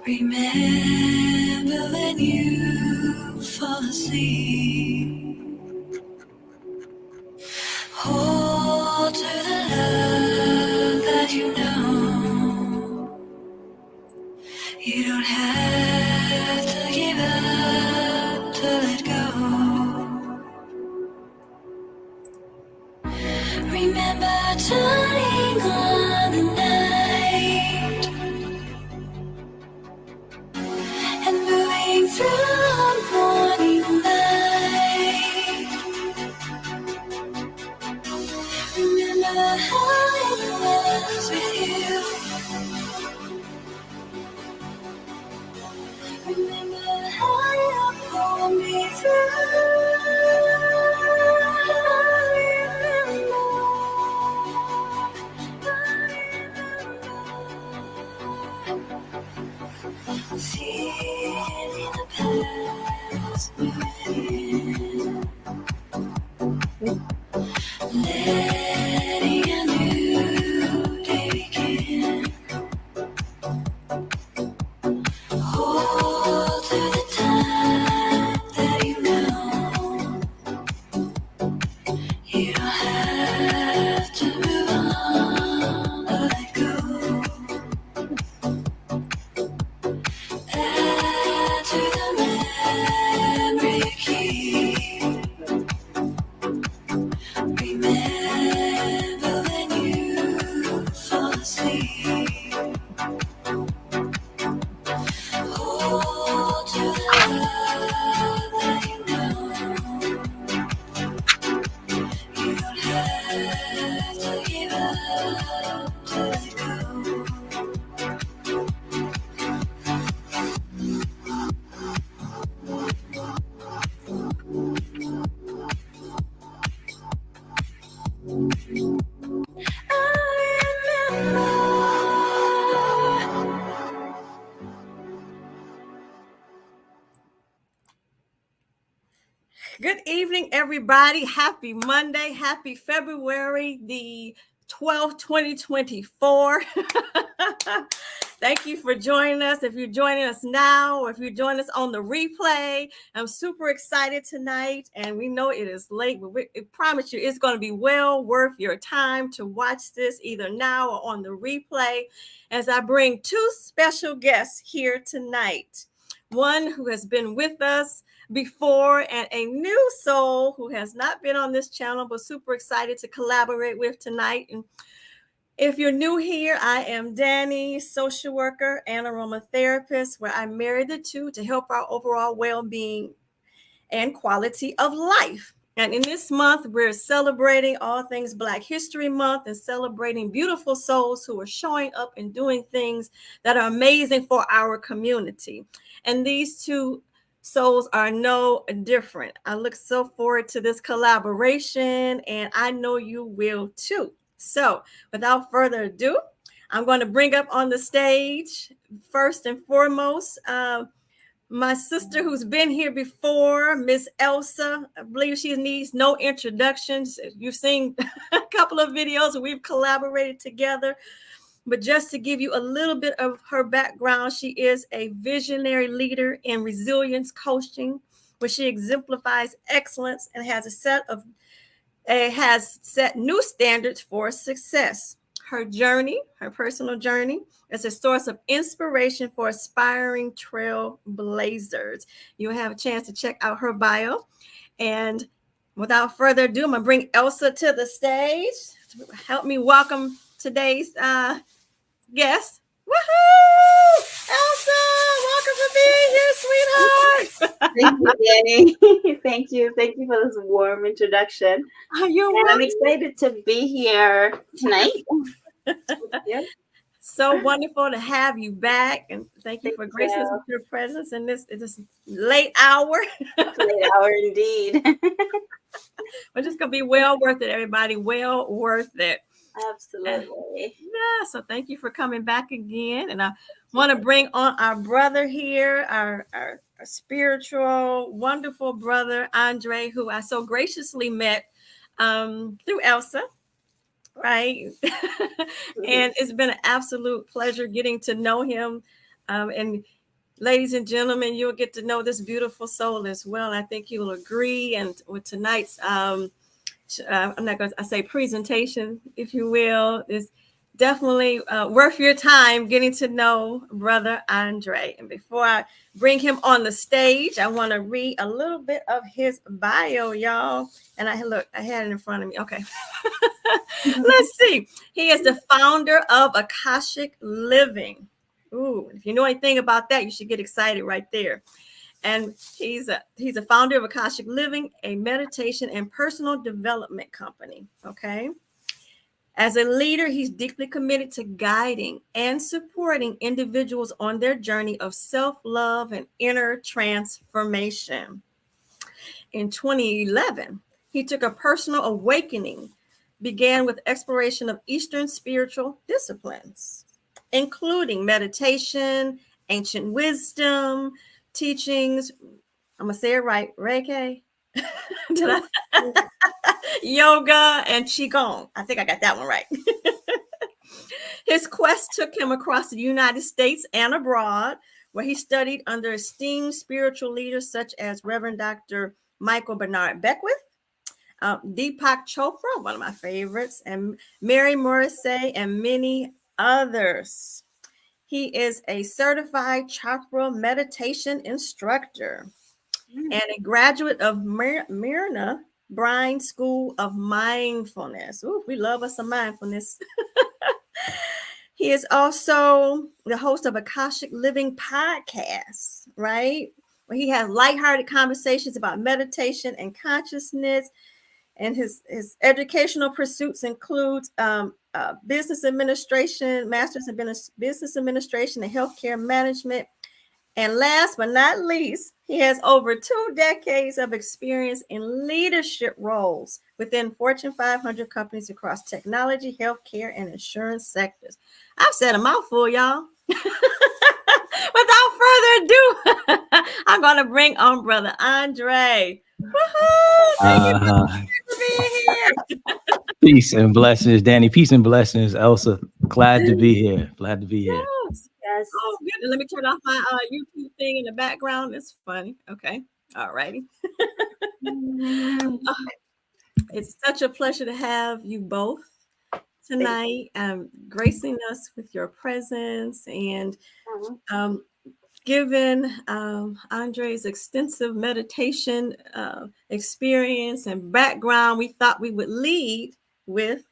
Remember when you fall asleep, hold to the love that you know. You don't have to give up to let go. Remember turning on the night and moving through morning light. Remember how it was with you. Remember how you pulled me through. Feeling the past moving in. Letting a new day begin. Hold to the time that you know. You don't have to move on or let go. Add to the memory you keep. Remember when you fall asleep. Hold to the love that you know. You don't have to give up to let go. I remember. Good evening, everybody. Happy Monday. Happy February the 12th, 2024. Thank you for joining us. If you're joining us now or if you're joining us on the replay, I'm super excited tonight. And we know it is late, but I promise you it's going to be well worth your time to watch this either now or on the replay as I bring two special guests here tonight. One who has been with us before and a new soul who has not been on this channel but super excited to collaborate with tonight. And if you're new here, I am Dani, social worker and aromatherapist, where I marry the two to help our overall well-being and quality of life. And in this month, we're celebrating all things Black History Month and celebrating beautiful souls who are showing up and doing things that are amazing for our community. And these two souls are no different. I look so forward to this collaboration, and I know you will too. So without further ado, I'm going to bring up on the stage, first and foremost, my sister who's been here before, Miss Elsa. I believe she needs no introductions. You've seen a couple of videos where we've collaborated together. But just to give you a little bit of her background, she is a visionary leader in resilience coaching, where she exemplifies excellence and has set new standards for success. Her personal journey, is a source of inspiration for aspiring trailblazers. You'll have a chance to check out her bio. And without further ado, I'm going to bring Elsa to the stage to help me welcome today's guest. Woohoo! Elsa, welcome for being here, sweetheart. Thank you, Dani. Thank you. Thank you for this warm introduction. You're welcome. I'm excited to be here tonight. So wonderful to have you back, and thank you for gracing us with your presence in this late hour. Late hour indeed. But it's going to be well worth it, everybody. Well worth it. Absolutely. Yeah, so thank you for coming back again. And I want to bring on our brother here, our spiritual, wonderful brother, Andre, who I so graciously met through Elsa. Right. And it's been an absolute pleasure getting to know him. And ladies and gentlemen, you'll get to know this beautiful soul as well. I think you'll agree. And with tonight's, I'm not going to say presentation, if you will, is definitely worth your time getting to know Brother Andre. And before I bring him on the stage, I want to read a little bit of his bio, y'all. And I had it in front of me. Okay. Let's see. He is the founder of Akashic Living. Ooh, if you know anything about that, you should get excited right there. And he's a founder of Akashic Living, a meditation and personal development company. Okay. As a leader, he's deeply committed to guiding and supporting individuals on their journey of self-love and inner transformation. In 2011, he took a personal awakening, began with exploration of Eastern spiritual disciplines, including meditation, ancient wisdom, teachings. I'm going to say it right, Reiki, yoga, and Qigong. I think I got that one right. His quest took him across the United States and abroad, where he studied under esteemed spiritual leaders such as Reverend Dr. Michael Bernard Beckwith, Deepak Chopra, one of my favorites, and Mary Morrissey, and many others. He is a certified chakra meditation instructor and a graduate of Myrna Brine School of Mindfulness. Ooh, we love us some mindfulness. He is also the host of Akashic Living podcast, right? Where he has lighthearted conversations about meditation and consciousness. And his educational pursuits include business administration, master's in business administration and healthcare management. And last but not least, he has over 2 decades of experience in leadership roles within Fortune 500 companies across technology, healthcare, and insurance sectors. I've said a mouthful, y'all. Without further ado, I'm going to bring on Brother Andre. Woohoo! Thank you for being here. Peace and blessings, Dani. Peace and blessings, Elsa. Glad to be here. Glad to be here. Yes. Yes. Oh, good. And let me turn off my YouTube thing in the background. It's funny. Okay. All righty. It's such a pleasure to have you both tonight, gracing us with your presence and given Andre's extensive meditation experience and background, we thought we would lead with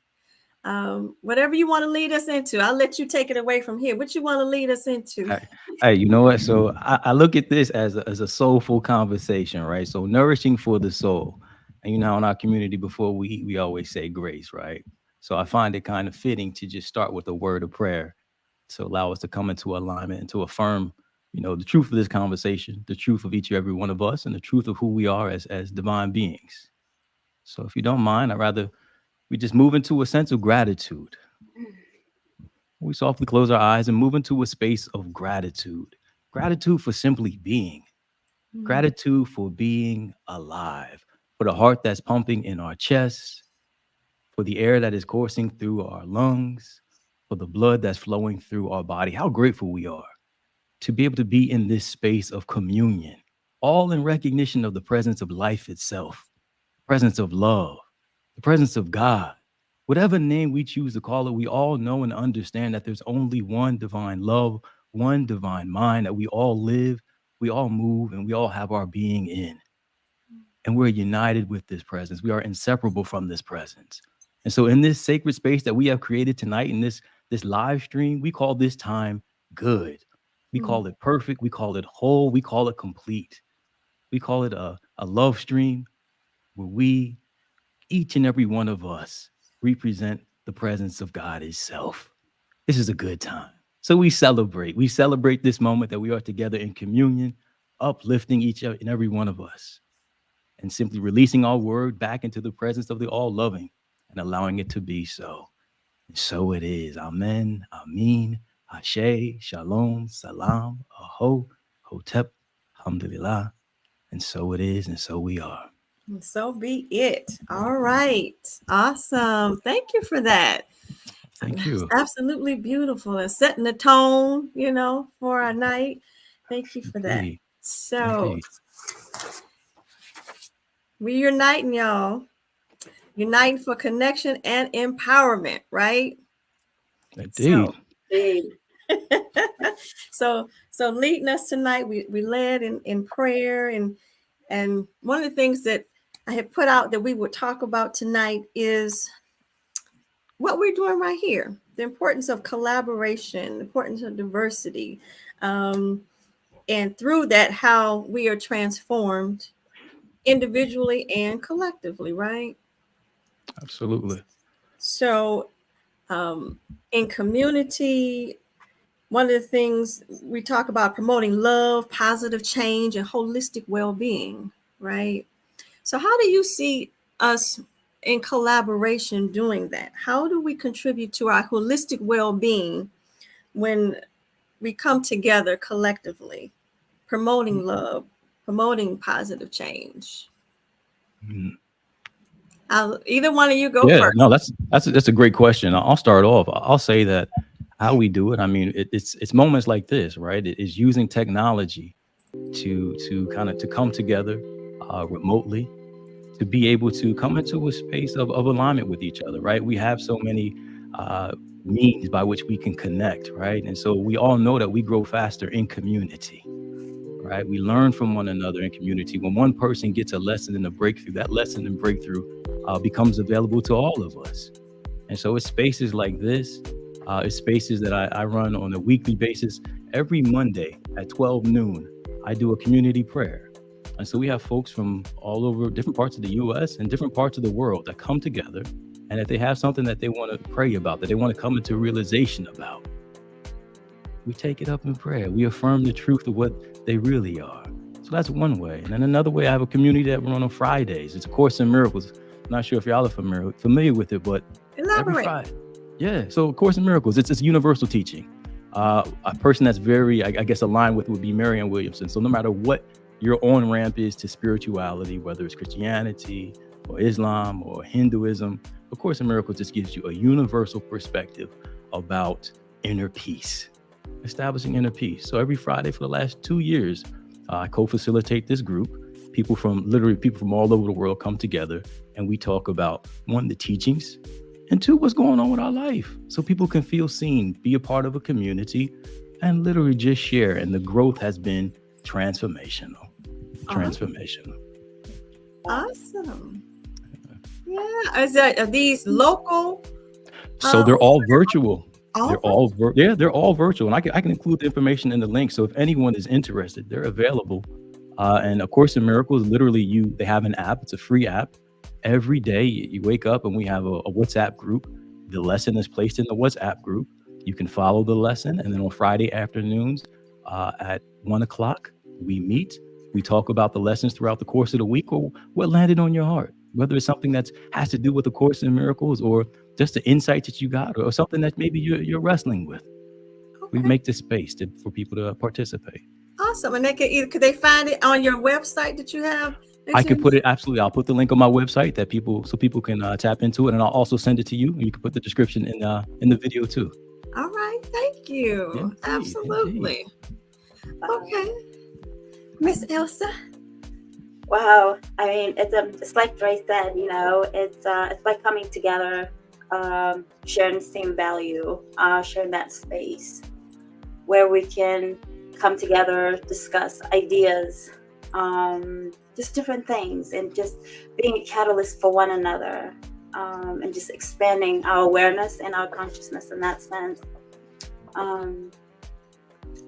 whatever you want to lead us into. I'll let you take it away from here. What you want to lead us into? Hey, you know what? So I look at this as a soulful conversation, right? So nourishing for the soul. And you know, in our community before we eat, we always say grace, right? So I find it kind of fitting to just start with a word of prayer to allow us to come into alignment and to affirm, you know, the truth of this conversation, the truth of each and every one of us, and the truth of who we are as divine beings. So if you don't mind, I'd rather we just move into a sense of gratitude. We softly close our eyes and move into a space of gratitude. Gratitude for simply being. Gratitude for being alive. For the heart that's pumping in our chest. For the air that is coursing through our lungs. For the blood that's flowing through our body. How grateful we are to be able to be in this space of communion. All in recognition of the presence of life itself. Presence of love. The presence of God. Whatever name we choose to call it, we all know and understand that there's only one divine love, one divine mind that we all live, we all move, and we all have our being in. And we're united with this presence. We are inseparable from this presence. And so in this sacred space that we have created tonight in this live stream, we call this time good. We call it perfect. We call it whole. We call it complete. We call it a love stream where we, each and every one of us, represent the presence of God itself. This is a good time. So we celebrate. We celebrate this moment that we are together in communion, uplifting each and every one of us, and simply releasing our word back into the presence of the all-loving and allowing it to be so. And so it is. Amen. Amin. Ashe. Shalom. Salam. Aho. Hotep. Alhamdulillah. And so it is, and so we are. And so be it. All right. Awesome. Thank you for that. Thank you. Absolutely beautiful and setting the tone, you know, for our night. Thank you for that. Indeed. So Indeed. we uniting, y'all. Uniting for connection and empowerment, right? Indeed. Indeed. So leading us tonight, we led in prayer, and one of the things that I had put out that we would talk about tonight is what we're doing right here, the importance of collaboration, the importance of diversity, and through that, how we are transformed individually and collectively, right? Absolutely. So in community, one of the things we talk about promoting love, positive change, and holistic well-being, right? So how do you see us in collaboration doing that? How do we contribute to our holistic well-being when we come together collectively, promoting love, promoting positive change? Mm. Either one of you go Yeah, first. no, that's a great question. I'll start off. I'll say that how we do it. I mean, it's moments like this, right? It is using technology to kind of to come together remotely, to be able to come into a space of alignment with each other, right? We have so many uh, means by which we can connect, right? And so we all know that we grow faster in community, right? We learn from one another in community. When one person gets a lesson and a breakthrough, that lesson and breakthrough becomes available to all of us. And so it's spaces like this. It's spaces that I run on a weekly basis. Every Monday at 12 noon, I do a community prayer. And so we have folks from all over different parts of the US and different parts of the world that come together, and if they have something that they want to pray about, that they want to come into realization about, we take it up in prayer. We affirm the truth of what they really are. So that's one way. And then another way, I have a community that run on Fridays. It's a Course in Miracles. I'm not sure if y'all are familiar with it, but every Elaborate. Friday. Yeah. So Course in Miracles, it's universal teaching. A person that's very, I guess, aligned with would be Marianne Williamson. So no matter what your on ramp is to spirituality, whether it's Christianity or Islam or Hinduism, A Course in Miracles just gives you a universal perspective about inner peace, establishing inner peace. So every Friday for the last 2 years, I co-facilitate this group. People from all over the world come together, and we talk about, one, the teachings, and two, what's going on with our life, so people can feel seen, be a part of a community, and literally just share. And the growth has been transformational. Transformational. Awesome. Yeah. Are these local? So they're all virtual. They're all virtual, and I can include the information in the link. So if anyone is interested, they're available. And A Course in Miracles, literally, they have an app. It's a free app. Every day you wake up and we have a WhatsApp group. The lesson is placed in the WhatsApp group. You can follow the lesson, and then on Friday afternoons at 1:00, we meet. We talk about the lessons throughout the course of the week, or what landed on your heart, whether it's something that has to do with the Course in Miracles, or just the insight that you got, or something that maybe you're wrestling with. We make this space for people to participate. Awesome. And could they find it on your website that you have? I could put it, absolutely. I'll put the link on my website so people can tap into it, and I'll also send it to you. And you can put the description in the video too. All right, thank you. Indeed, Absolutely. Okay, Miss Elsa. Wow. I mean, it's like Dre said, it's like coming together, sharing the same value, sharing that space where we can come together, discuss ideas, just different things, and just being a catalyst for one another, and just expanding our awareness and our consciousness in that sense.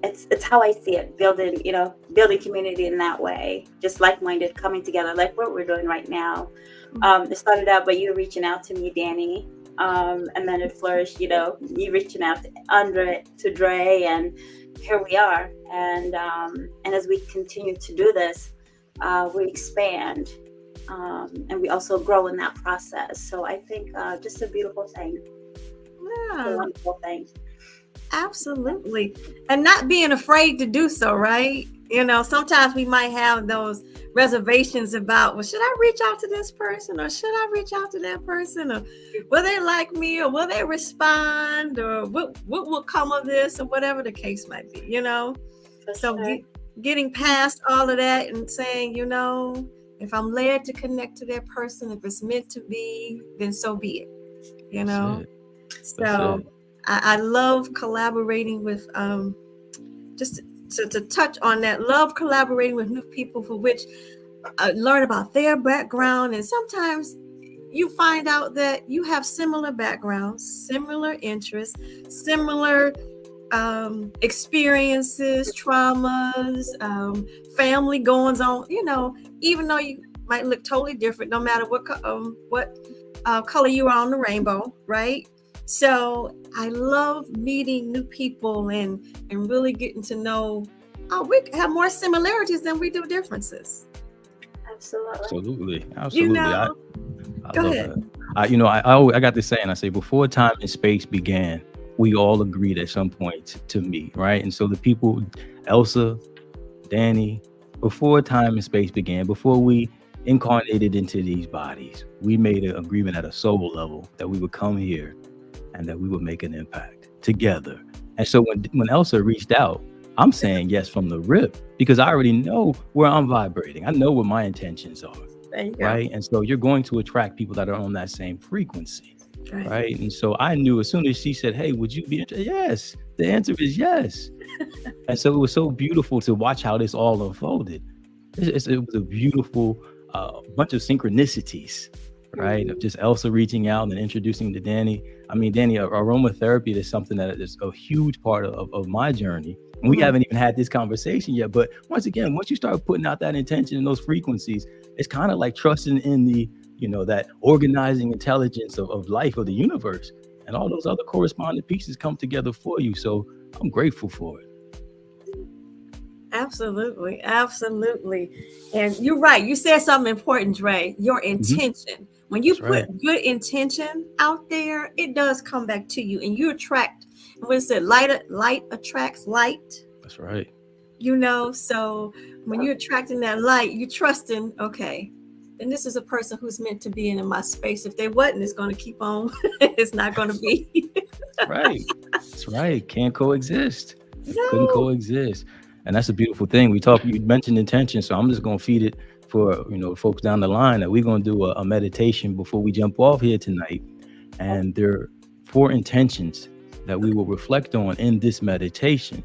It's how I see it, building community in that way, just like-minded, coming together, like what we're doing right now. It started out by you reaching out to me, Dani, and then it flourished, you reaching out to Andre, to Dre, and here we are. And as we continue to do this, we expand, and we also grow in that process. So I think just a beautiful thing. Yeah. A wonderful thing. Absolutely. And not being afraid to do so, right? Sometimes we might have those reservations about, well, should I reach out to this person, or should I reach out to that person, or will they like me, or will they respond, or what will come of this, or whatever the case might be, For For So sure. getting past all of that and saying, if I'm led to connect to that person, if it's meant to be, then so be it. That's it. That's So it. I love collaborating with just to touch on that. Love collaborating with new people for which learn about their background, and sometimes you find out that you have similar backgrounds, similar interests, similar experiences, traumas, family goings on. Even though you might look totally different, no matter what color you are on the rainbow, right? So I love meeting new people and really getting to know. Oh, we have more similarities than we do differences. Absolutely. Absolutely. I Go love ahead. that. I got this saying. I say, before time and space began, we all agreed at some point to meet, right? And so the people, Elsa, Dani, before time and space began, before we incarnated into these bodies, we made an agreement at a soul level that we would come here and that we would make an impact together. And so when Elsa reached out, I'm saying yes from the rip, because I already know where I'm vibrating. I know what my intentions are. There you go. Right. And so you're going to attract people that are on that same frequency. Right. And so I knew as soon as she said, hey, would you be interested? Yes. The answer is yes. And so it was so beautiful to watch how this all unfolded. It was a beautiful bunch of synchronicities, right? Of just Elsa reaching out and introducing to Dani. I mean, Dani, aromatherapy is something that is a huge part of my journey. And we haven't even had this conversation yet. But once again, once you start putting out that intention and those frequencies, it's kind of like trusting in the, that organizing intelligence of life, of the universe, and all those other corresponding pieces come together for you. So I'm grateful for it. Absolutely. Absolutely. And you're right. You said something important, Dre, your intention. When you put good intention out there, it does come back to you, and you attract. What is it? Light attracts light. That's right. So when you're attracting that light, you're trusting, okay, then this is a person who's meant to be in my space. If they wasn't, it's going to keep on. It's not going to be. Right. That's right. Can't coexist. Couldn't coexist. And that's a beautiful thing. You mentioned intention, so I'm just going to feed it for, folks down the line, that we're going to do a meditation before we jump off here tonight. And there are 4 intentions that we will reflect on in this meditation.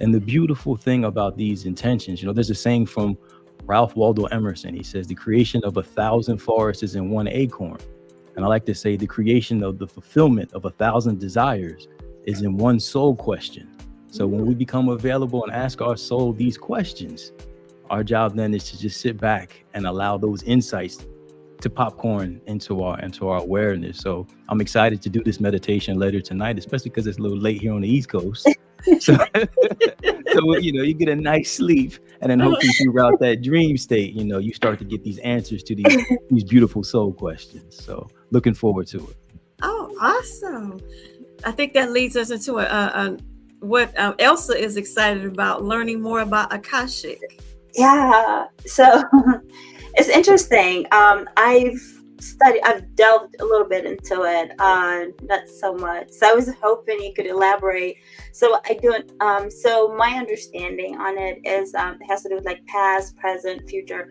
And the beautiful thing about these intentions, there's a saying from Ralph Waldo Emerson. He says, the creation of 1,000 forests is in 1 acorn. And I like to say the creation of the fulfillment of 1,000 desires is in 1 soul question. So when we become available and ask our soul these questions, our job then is to just sit back and allow those insights to popcorn into our awareness. So I'm excited to do this meditation later tonight, especially because it's a little late here on the East Coast. So you get a nice sleep, and then hopefully throughout that dream state, you start to get these answers to these beautiful soul questions. So looking forward to it. Oh, awesome. I think that leads us into what Elsa is excited about, learning more about Akashic. Yeah. So it's interesting. I've delved a little bit into it, not so much. So I was hoping you could elaborate. So I don't. So my understanding on it is it has to do with like past, present, future,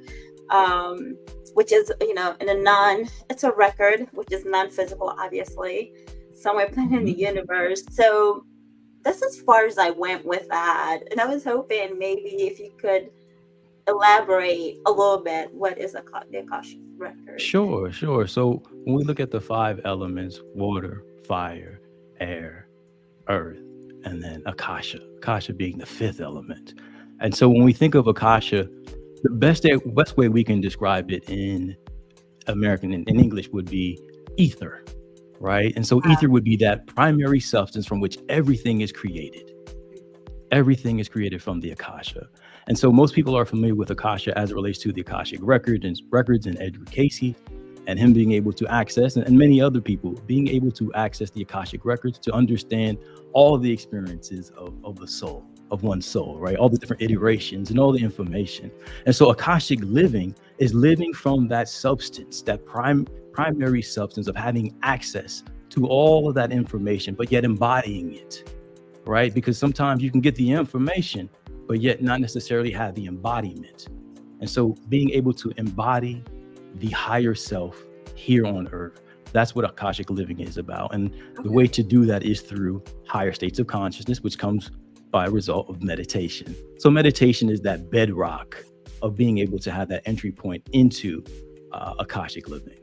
which is in it's a record, which is non-physical, obviously, somewhere in the universe. So that's as far as I went with that, and I was hoping maybe if you could elaborate a little bit, what is the Akashic record? Sure. So when we look at the 5 elements, water, fire, air, earth, and then Akasha being the 5th element. And so when we think of Akasha, the best way we can describe it in English would be ether, right? And so ether would be that primary substance from which everything is created. Everything is created from the Akasha. And so most people are familiar with Akasha as it relates to the Akashic records and Edgar Cayce, and him being able to access, and many other people being able to access the Akashic records to understand all the experiences of the soul, of one's soul, right? All the different iterations and all the information. And so Akashic living is living from that substance, that primary substance of having access to all of that information, but yet embodying it, right? Because sometimes you can get the information, but yet not necessarily have the embodiment. And so being able to embody the higher self here on earth, that's what Akashic living is about. And the way to do that is through higher states of consciousness, which comes by a result of meditation. So meditation is that bedrock of being able to have that entry point into Akashic living.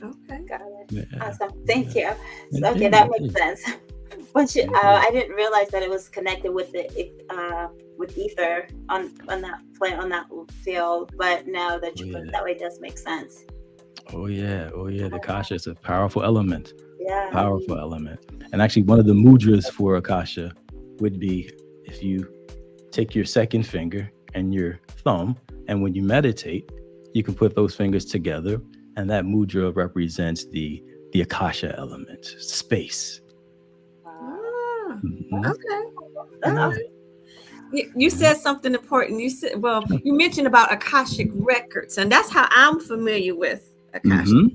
Okay, got it. Yeah. Awesome. Thank you. Indeed, Okay, that makes indeed. sense. But I didn't realize that it was connected with the with ether on that field. But now that you put it that way, it does make sense. Oh yeah. The Akasha is a powerful element. Yeah. Powerful element. And actually, one of the mudras for Akasha would be if you take your second finger and your thumb, and when you meditate, you can put those fingers together, and that mudra represents the Akasha element, space. Mhm. Okay. You said something important. You said, well, you mentioned about Akashic records, and that's how I'm familiar with Akashic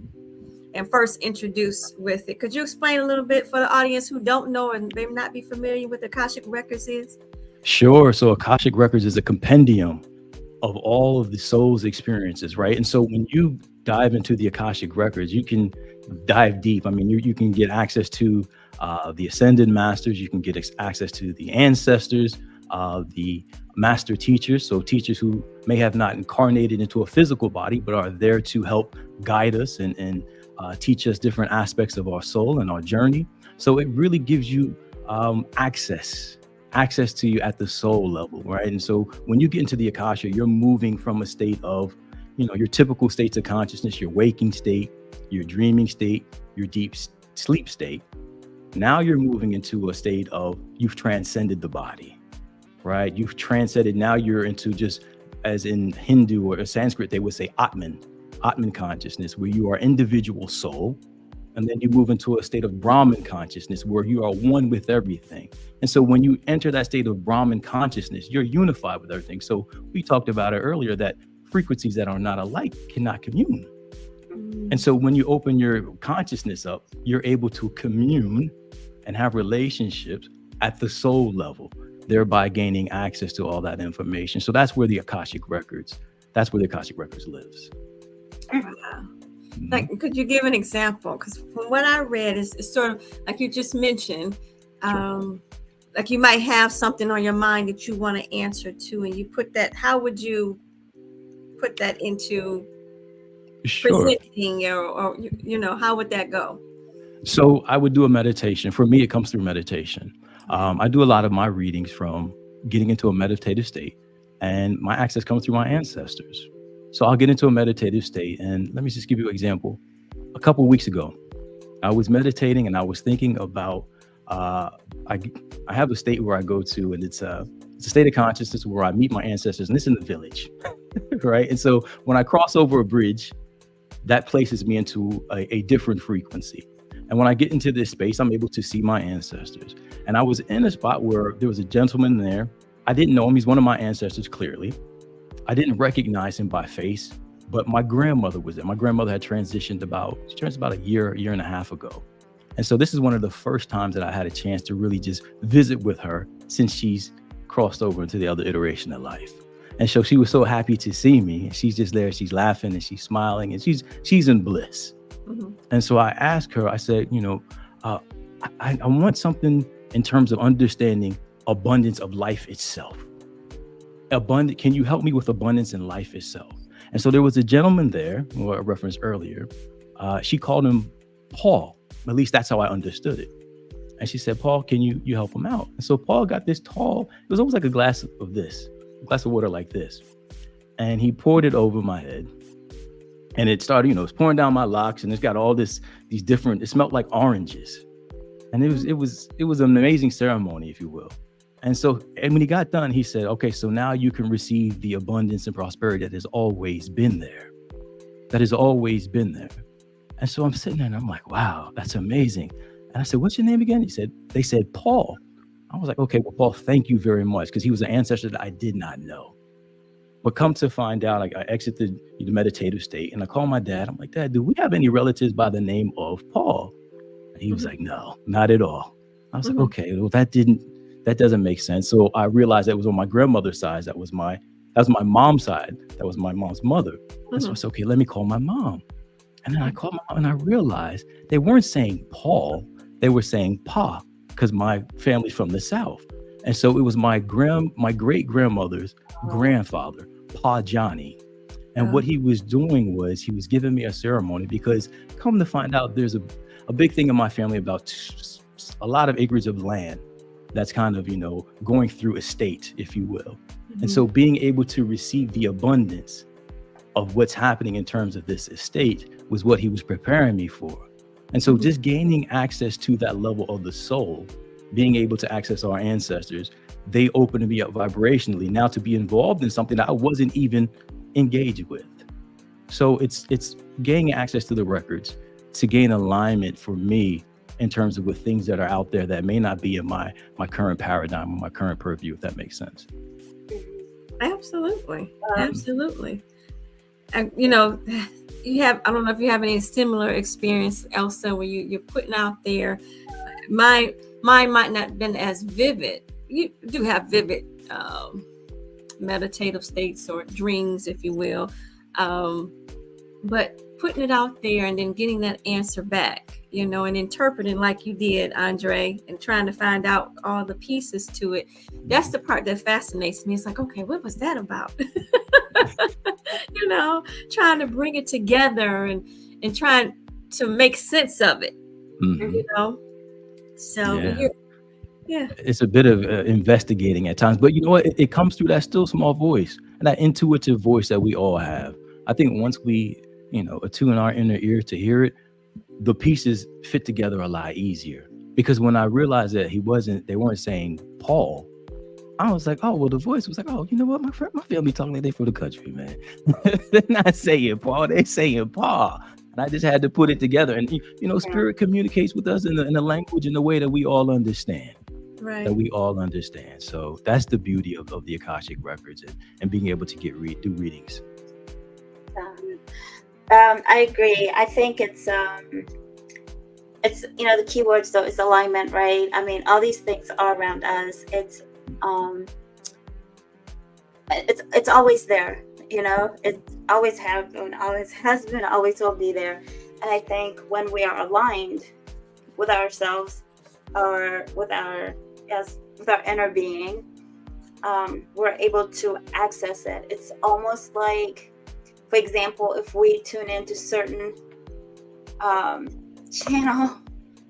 and first introduced with it. Could you explain a little bit for the audience who don't know and may not be familiar with Akashic records is? Sure. So Akashic records is a compendium of all of the soul's experiences, right? And so when you dive into the Akashic records, you can dive deep. I mean, you can get access to the ascended masters, you can get access to the ancestors, the master teachers, so teachers who may have not incarnated into a physical body, but are there to help guide us and teach us different aspects of our soul and our journey. So it really gives you access to you at the soul level, right? And so when you get into the Akasha, you're moving from a state of, your typical states of consciousness, your waking state, your dreaming state, your deep sleep state. Now you're moving into a state of you've transcended the body, right? You've transcended. Now you're into, just as in Hindu or Sanskrit, they would say Atman consciousness, where you are individual soul. And then you move into a state of Brahman consciousness, where you are one with everything. And so when you enter that state of Brahman consciousness, you're unified with everything. So we talked about it earlier, that frequencies that are not alike cannot commune. And so when you open your consciousness up, you're able to commune and have relationships at the soul level, thereby gaining access to all that information. So that's where the Akashic records lives. Wow. Like, could you give an example? Because from what I read, it's sort of like you just mentioned, like you might have something on your mind that you want to answer to, and you put that. How would you put that into presenting, or how would that go? So I would do a meditation. For me, it comes through meditation. I do a lot of my readings from getting into a meditative state, and my access comes through my ancestors. So I'll get into a meditative state, and let me just give you an example. A couple of weeks ago, I was meditating and I was thinking about, I have a state where I go to, and it's a state of consciousness where I meet my ancestors, and it's in the village, right? And so when I cross over a bridge, that places me into a different frequency. And when I get into this space, I'm able to see my ancestors. And I was in a spot where there was a gentleman there. I didn't know him. He's one of my ancestors, clearly. I didn't recognize him by face, but my grandmother was there. My grandmother had transitioned about a year and a half ago. And so this is one of the first times that I had a chance to really just visit with her since she's crossed over into the other iteration of life. And so she was so happy to see me. She's just there, she's laughing and she's smiling and she's in bliss. Mm-hmm. And so I asked her, I said, I want something in terms of understanding abundance of life itself. Can you help me with abundance in life itself? And so there was a gentleman there, who I referenced earlier. She called him Paul. At least that's how I understood it. And she said, Paul, can you help him out? And so Paul got this tall, it was almost like a glass of water like this. And he poured it over my head. And it started, it's pouring down my locks, and it's got all these different, it smelled like oranges. And it was an amazing ceremony, if you will. And when he got done, he said, okay, so now you can receive the abundance and prosperity that has always been there. And so I'm sitting there and I'm like, wow, that's amazing. And I said, what's your name again? They said, Paul. I was like, okay, well, Paul, thank you very much. Because he was an ancestor that I did not know. But come to find out, like, I exited the meditative state and I called my dad. I'm like, Dad, do we have any relatives by the name of Paul? And he was like, no, not at all. I was like, okay, well, that didn't that doesn't make sense. So I realized that was on my grandmother's side. That was my mom's side. That was my mom's mother. And so I said, okay, let me call my mom. And then I called my mom and I realized they weren't saying Paul, they were saying Pa, because my family's from the South. And so it was my great grandmother's grandfather, Pa Johnny. And what he was doing was he was giving me a ceremony, because come to find out, there's a big thing in my family about a lot of acres of land that's kind of, going through estate, if you will. And so being able to receive the abundance of what's happening in terms of this estate was what he was preparing me for. And so just gaining access to that level of the soul, being able to access our ancestors, they opened me up vibrationally now to be involved in something that I wasn't even engaged with. So it's gaining access to the records to gain alignment for me in terms of with things that are out there that may not be in my current paradigm or my current purview, if that makes sense. Absolutely. And I don't know if you have any similar experience, Elsa, where you're putting out there. Mine might not have been as vivid. You do have vivid meditative states or dreams, if you will. But putting it out there and then getting that answer back, and interpreting like you did, Andre, and trying to find out all the pieces to it. That's the part that fascinates me. It's like, okay, what was that about? Trying to bring it together and trying to make sense of it, So, yeah. It's a bit of investigating at times, but you know what? It comes through that still small voice and that intuitive voice that we all have. I think once we, attune our inner ear to hear it, the pieces fit together a lot easier. Because when I realized that they weren't saying Paul, I was like, oh, well, the voice was like, oh, you know what? My family talking like they from the country, man. They're not saying Paul, they're saying Paul. And I just had to put it together. And, spirit communicates with us in the language in the way that we all understand. Right. That we all understand. So that's the beauty of the Akashic records and being able to do readings. I agree. I think it's the key words though is alignment, right? I mean, all these things are around us. It's always there, it always has been, always will be there. And I think when we are aligned with ourselves or with our inner being, we're able to access it. It's almost like, for example, if we tune into certain channel,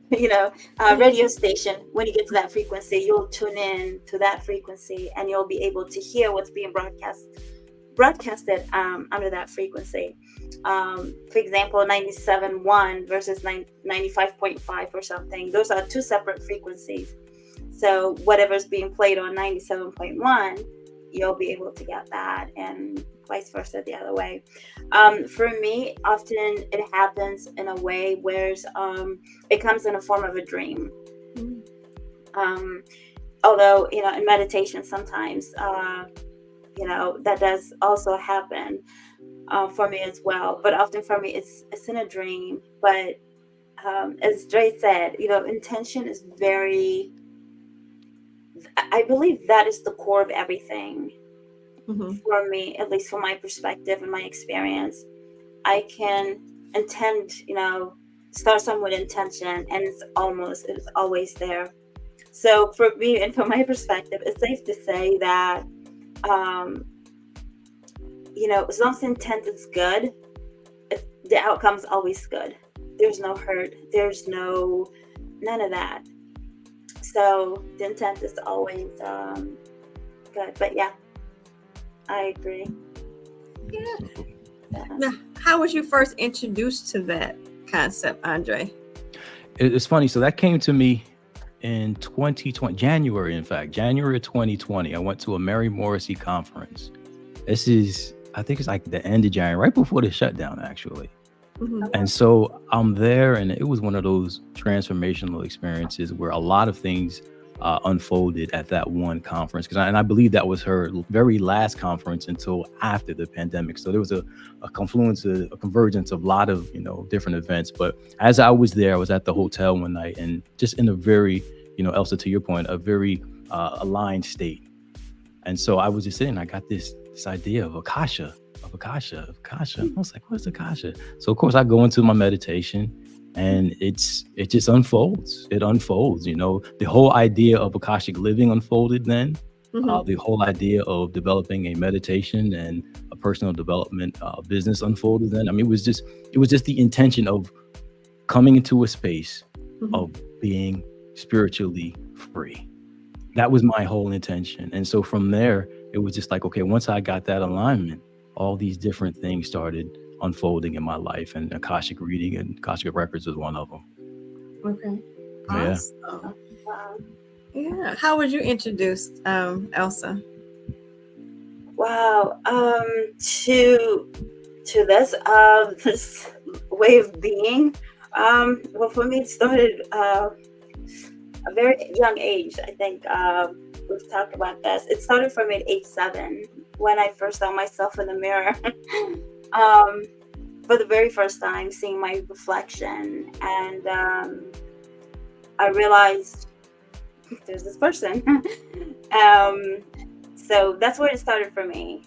radio station, when you get to that frequency, you'll tune in to that frequency and you'll be able to hear what's being broadcasted under that frequency. For example, 97.1 versus 95.5 or something. Those are two separate frequencies. So whatever's being played on 97.1, you'll be able to get that, and vice versa the other way. For me, often it happens in a way where it comes in a form of a dream. Although, in meditation sometimes, that does also happen for me as well. But often for me, it's in a dream. But as Dre said, intention is I believe that is the core of everything. For me, at least from my perspective and my experience. I can intend, start something with intention, and it's always there. So for me and from my perspective, it's safe to say that, as long as intent is good, the outcome's always good. There's no hurt. There's none of that. So the intent is always good. But yeah, I agree. Yeah. Now, how was you first introduced to that concept, Andre? It's funny. So that came to me in 2020, January of 2020. I went to a Mary Morrissey conference. This is, I think it's like the end of January, right before the shutdown, actually. And so I'm there, and it was one of those transformational experiences where a lot of things unfolded at that one conference. And I believe that was her very last conference until after the pandemic. So there was a confluence, a convergence of a lot of, different events. But as I was there, I was at the hotel one night, and just in a very, Elsa, to your point, a very aligned state. And so I was just sitting, I got this idea of Akasha. I was like, what's Akasha? So of course I go into my meditation, and it just unfolds. It unfolds, the whole idea of Akashic living unfolded then. The whole idea of developing a meditation and a personal development business unfolded then. I mean, it was just the intention of coming into a space of being spiritually free. That was my whole intention. And so from there, it was just like, okay, once I got that alignment, all these different things started unfolding in my life, and Akashic reading and Akashic records was one of them. Okay. Yeah. Awesome. Wow. Yeah. How would you introduce Elsa? Wow. To this this way of being. Well, for me, it started a very young age. I think we've talked about this. It started for me at age 7, when I first saw myself in the mirror. For the very first time, seeing my reflection, and I realized there's this person. So that's where it started for me.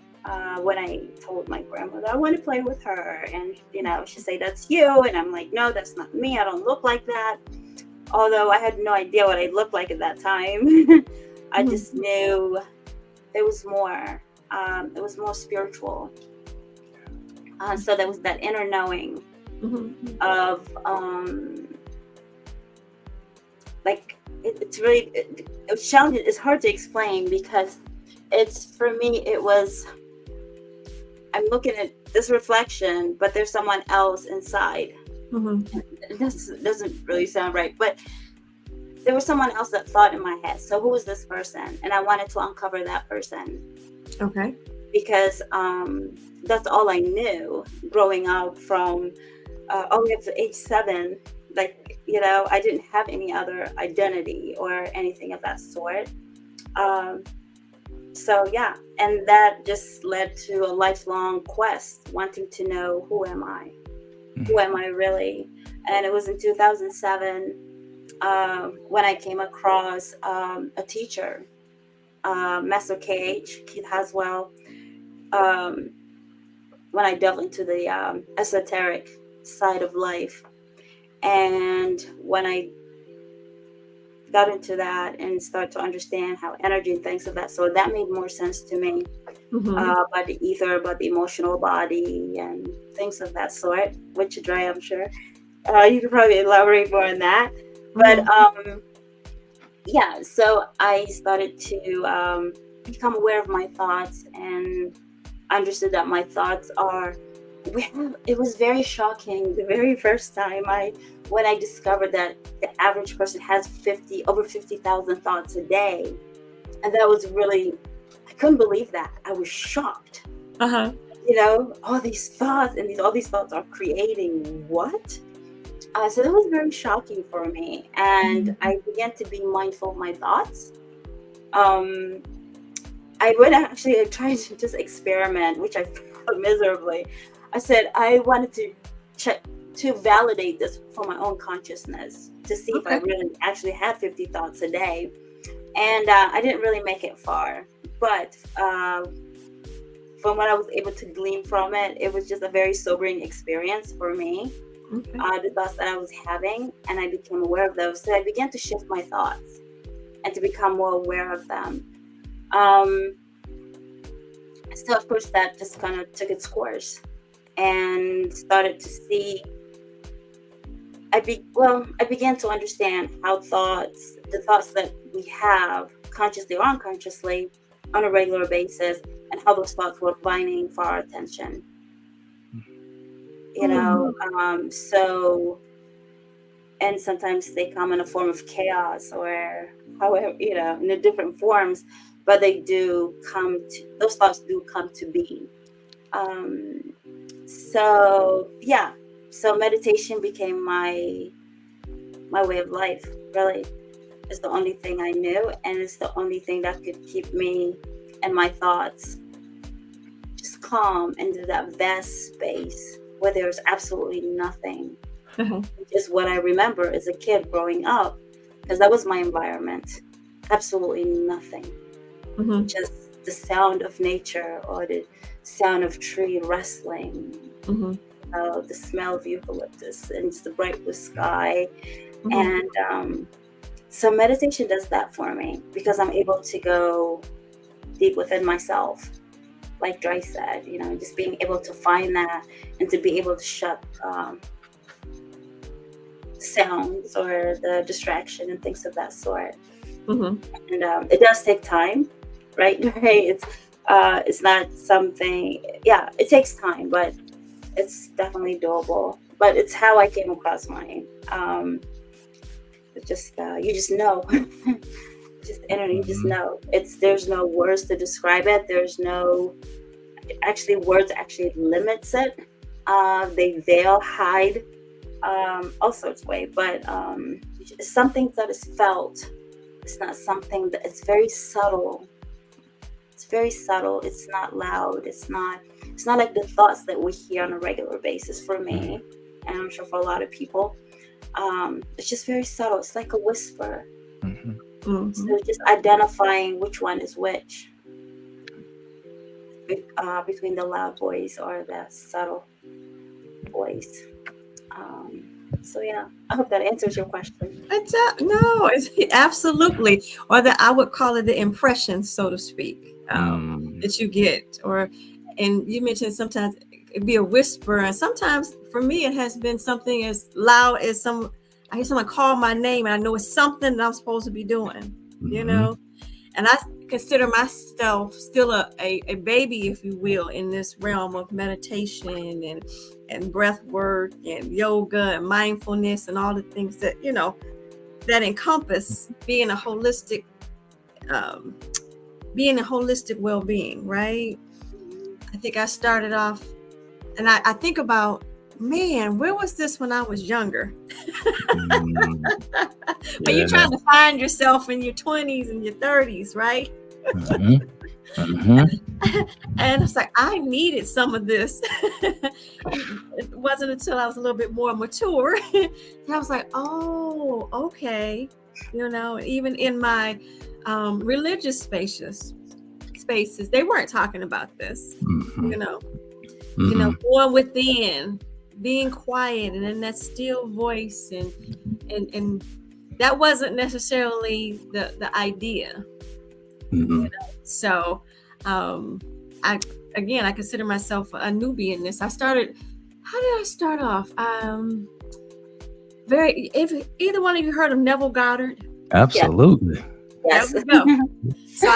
When I told my grandmother I want to play with her, and she said, "That's you," and I'm like, "No, that's not me. I don't look like that." Although I had no idea what I looked like at that time. I just knew there was more. It was more spiritual. So there was that inner knowing of like it's really it's challenging. It's hard to explain, because for me it was, I'm looking at this reflection, but there's someone else inside. It doesn't really sound right, but there was someone else that thought in my head. So who was this person? And I wanted to uncover that person. Okay. Because that's all I knew growing up from only up to age 7. Like, I didn't have any other identity or anything of that sort. So yeah, and that just led to a lifelong quest, wanting to know, who am I? Who am I really? And it was in 2007 when I came across a teacher, Master Keith Haswell. When I delved into the esoteric side of life, and when I got into that and started to understand how energy and things of that sort, that made more sense to me. About the ether, about the emotional body, and things of that sort, which Dre, I'm sure you could probably elaborate more on that. But yeah, so I started to become aware of my thoughts, and understood that my thoughts it was very shocking the very first time when I discovered that the average person has over 50,000 thoughts a day. And that was really, I couldn't believe that. I was shocked. All these thoughts, and all these thoughts are creating what? So that was very shocking for me. And I began to be mindful of my thoughts. I would actually try to just experiment, which I failed miserably. I said I wanted to check to validate this for my own consciousness, to see if I really actually had 50 thoughts a day. And I didn't really make it far. But from what I was able to glean from it, it was just a very sobering experience for me. The thoughts that I was having, and I became aware of those. So I began to shift my thoughts and to become more aware of them. So of course that just kind of took its course, and started to see. I began to understand how the thoughts that we have, consciously or unconsciously, on a regular basis, and how those thoughts were vying for our attention. So, and sometimes they come in a form of chaos, or however, in the different forms, but those thoughts do come to be. So meditation became my way of life, really. It's the only thing I knew, and it's the only thing that could keep me and my thoughts just calm into that vast space where there's absolutely nothing. Which is what I remember as a kid growing up, because that was my environment. absolutely nothing. Mhm. Just the sound of nature or the sound of tree rustling, Mhm. the smell of eucalyptus, and just the bright blue sky. Mhm. And so meditation does that for me because I'm able to go deep within myself, like Dry said, just being able to find that and to be able to shut sounds or the distraction and things of that sort. Mhm. And it does take time, right? Right? It's not something. Yeah, it takes time, but it's definitely doable. But it's how I came across mine. It's just you just know, just energy. You just Mhm. know. There's no words to describe it. There's no actually words actually limits it. They veil, hide, all sorts of way. But it's something that is felt. It's not something that it's very subtle. It's very subtle. It's not loud. It's not like the thoughts that we hear on a regular basis for me, and I'm sure for a lot of people. It's just very subtle. It's like a whisper. Mhm. So just identifying which one is which between the loud voice or the subtle voice. So yeah, I hope that answers your question. No, it's absolutely, or that I would call it the impression, so to speak, Mm. that you get. And you mentioned sometimes it'd be a whisper, and sometimes for me it has been something as loud as I hear someone call my name, and I know it's something that I'm supposed to be doing, Mhm. And I consider myself still a baby, if you will, in this realm of meditation and breath work and yoga and mindfulness and all the things that that encompass um, being a holistic well-being, right? I think I started off, and I think about, man, where was this when I was younger? Mm. When you're Yeah. trying to find yourself in your 20s and your 30s, right? Mhm. Mhm. And it's like, I needed some of this. It wasn't until I was a little bit more mature that I was like, oh, okay. Even in my religious spaces, they weren't talking about this. Mhm. You know, Mhm. going within, being quiet, and in that still voice, and that wasn't necessarily the idea. Mhm. So, I consider myself a newbie in this. How did I start off? If either one of you heard of Neville Goddard? Yeah. Absolutely. There Yes. we go. So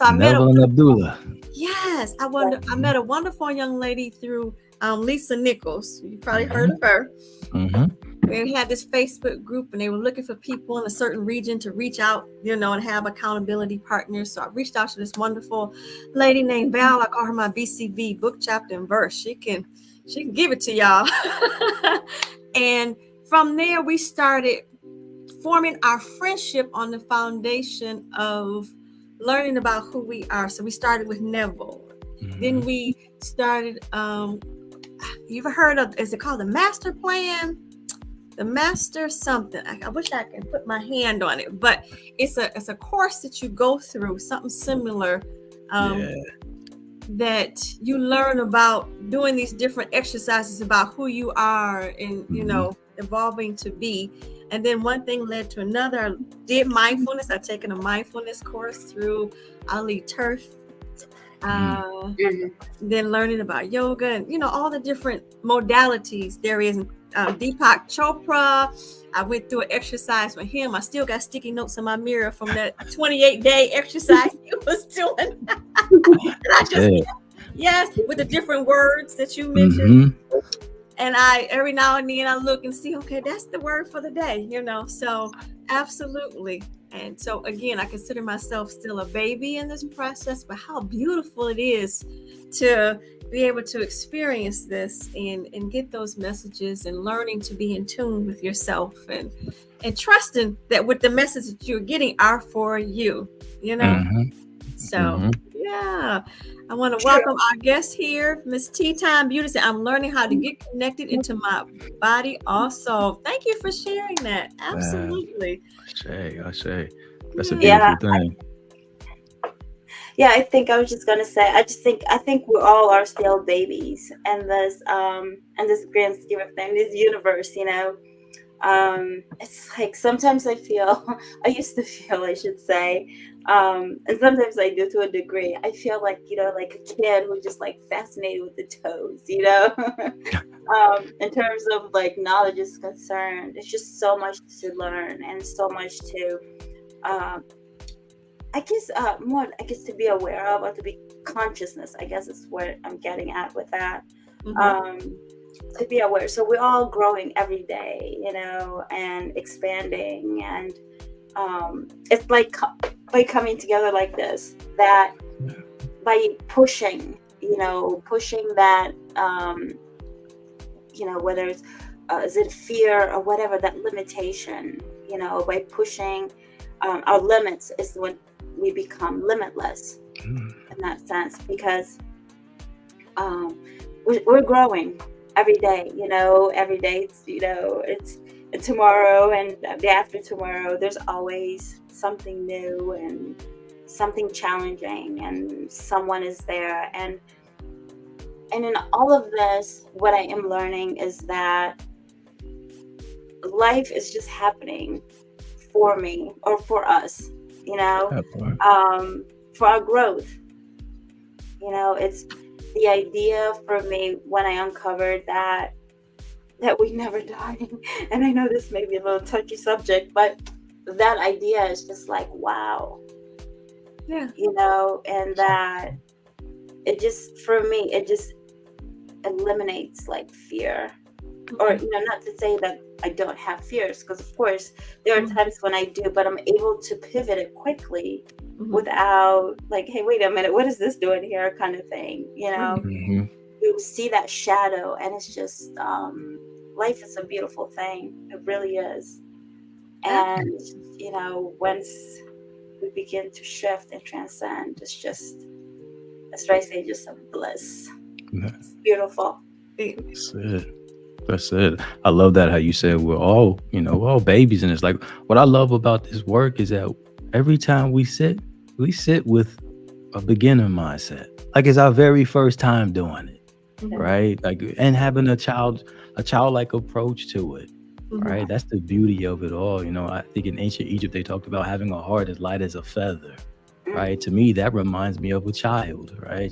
I met a Neville and Abdullah. yes, I met a wonderful young lady through Lisa Nichols. You probably heard of her. Mhm. We had this Facebook group, and they were looking for people in a certain region to reach out, and have accountability partners. So I reached out to this wonderful lady named Val. I call her my BCV, book, chapter, and verse. She can give it to y'all. And from there, we started forming our friendship on the foundation of learning about who we are. So we started with Neville. Then Mhm. we started. You ever heard of? Is it called the Master Plan? The Master something. I wish I can put my hand on it, but it's a course that you go through, something similar, Yeah. that you learn about doing these different exercises about who you are and evolving to be. And then one thing led to another. I did mindfulness. I've taken a mindfulness course through Ali Turf. Mhm. Then learning about yoga and all the different modalities there is. Deepak Chopra, I went through an exercise with him. I still got sticky notes in my mirror from that 28-day exercise he was doing. And I just, Yeah. yes, with the different words that you mentioned. Mhm. And I, every now and then, I look and see, okay, that's the word for the day, So absolutely. And so again, I consider myself still a baby in this process, but how beautiful it is to be able to experience this and get those messages and learning to be in tune with yourself and trusting that with the message that you're getting are for you, Mhm. So Mhm. yeah, I want to True. welcome our guest here, Miss Tea Time Beauty. Said, I'm learning how to get connected into my body also. Thank you for sharing that. Absolutely. I say. That's a Yeah, beautiful thing. yeah. I think I was just gonna say. I think we all are still babies, and this grand scheme of things, this universe, it's like sometimes I feel, I used to feel, I should say, and sometimes I do to a degree. I feel like, like a kid who's just like fascinated with the toes, in terms of like knowledge is concerned. It's just so much to learn and so much to, um, more, I guess, to be aware of, or to be consciousness, I guess is what I'm getting at with that. Mhm. To be aware. So we're all growing every day, and expanding, and it's like by coming together like this, that by pushing, pushing that, whether it's is it fear or whatever, that limitation, by pushing our limits is when we become limitless in that sense, because we're growing every day, every day it's and tomorrow and the day after tomorrow, there's always something new and something challenging, and someone is there. And in all of this, what I am learning is that life is just happening for me, or for us, That part. for our growth. It's the idea for me when I uncovered that we never die. And I know this may be a little touchy subject, but that idea is just like, wow, Yeah. and that it just, for me, it just eliminates like fear. Or, not to say that I don't have fears, because of course there are times when I do, but I'm able to pivot it quickly without like, hey, wait a minute, what is this doing here, kind of thing. Mhm. You see that shadow, and it's just life is a beautiful thing. It really is. And once we begin to shift and transcend, it's just, that's what I say, just a bliss. It's beautiful. That's it. That's it. I love that how you said we're all, we're all babies, and it's like what I love about this work is that every time we sit with a beginner mindset, like it's our very first time doing it, right? Like, and having a childlike approach to it, right? That's the beauty of it all. I think in ancient Egypt they talked about having a heart as light as a feather, right? To me, that reminds me of a child, right?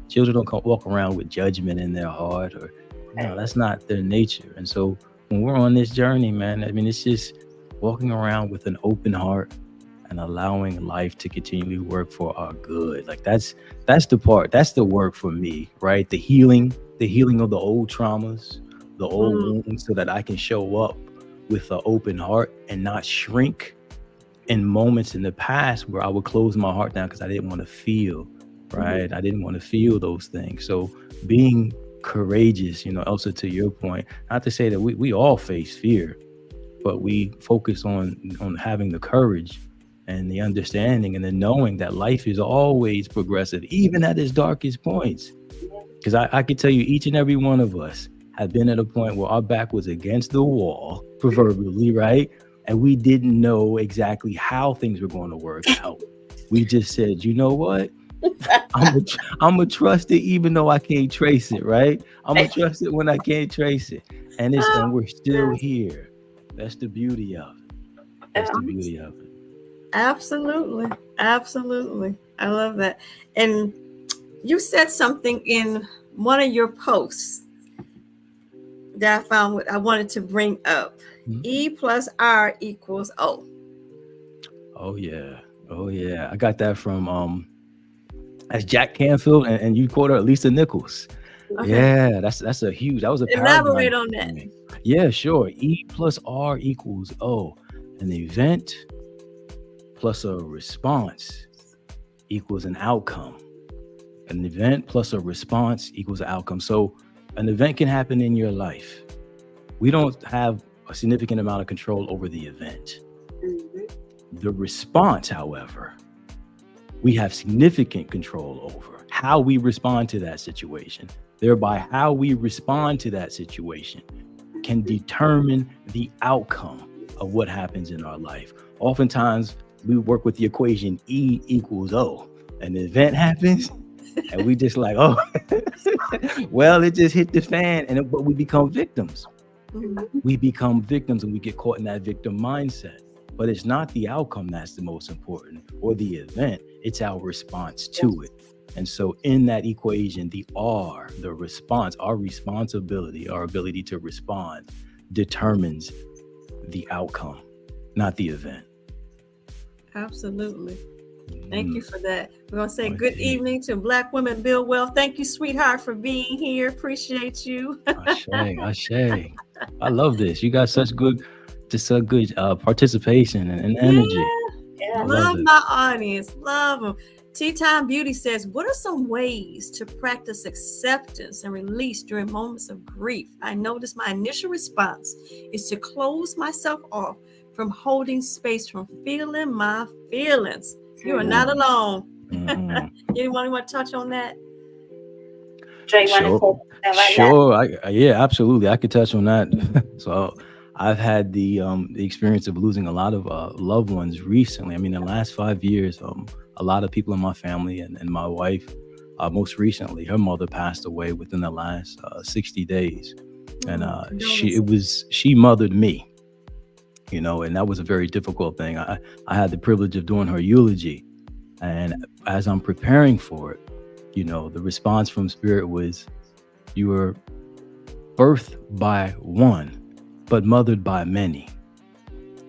Children don't walk around with judgment in their heart, or no, that's not their nature. And so when we're on this journey, man, I mean, it's just walking around with an open heart and allowing life to continually work for our good. Like that's the part, that's the work for me, right? The healing of the old traumas, the old wounds, so that I can show up with an open heart and not shrink in moments in the past where I would close my heart down because I didn't want to feel, right? I didn't want to feel those things. So being courageous, Elsa, to your point, not to say that we all face fear, but we focus on having the courage and the understanding and the knowing that life is always progressive, even at its darkest points. Because I can tell you, each and every one of us have been at a point where our back was against the wall, proverbially, right? And we didn't know exactly how things were going to work out. We just said, you know what? I'm gonna trust it even though I can't trace it, right? I'm gonna trust it when I can't trace it. And we're still here. That's the beauty of it. That's the beauty of it. Absolutely. Absolutely. I love that. And you said something in one of your posts that I found what I wanted to bring up. E plus R equals O. Oh yeah. I got that from that's Jack Canfield, and you quoted Lisa Nichols. Okay. Yeah, that was a Elaborate paradigm on for that. me. Yeah, sure. E plus R equals O. An event plus a response equals an outcome. An event plus a response equals an outcome. So an event can happen in your life. We don't have a significant amount of control over the event. The response, however, we have significant control over how we respond to that situation. Thereby, how we respond to that situation can determine the outcome of what happens in our life. Oftentimes, we work with the equation E equals O. An event happens, and we just like, oh, well, it just hit the fan, but we become victims. Mhm. We become victims, and we get caught in that victim mindset. But it's not the outcome that's the most important, or the event. It's our response to it. And so in that equation, the R, the response, our responsibility, our ability to respond, determines the outcome, not the event. Absolutely. Thank you Mm. for that. We're going to say Oh, good yeah. evening to Black Women Build Wealth. Thank you, sweetheart, for being here. Appreciate you. Ashe, Ashe. I love this. You got such good, just a good participation and Yeah. energy. I Yeah. love Love it. my audience. Love them. Tea Time Beauty says, what are some ways to practice acceptance and release during moments of grief? I notice my initial response is to close myself off from holding space, from feeling my feelings. You are not alone. Mm-mm. Anyone want to touch on that? Trey, you want to Sure, take that right now? sure. Yeah, absolutely. I could touch on that. So I've had the experience of losing a lot of loved ones recently. I mean, in the last 5 years, a lot of people in my family and my wife, most recently, her mother passed away within the last 60 days, and she mothered me. And that was a very difficult thing. I had the privilege of doing her eulogy, and as I'm preparing for it, the response from spirit was, you were birthed by one, but mothered by many.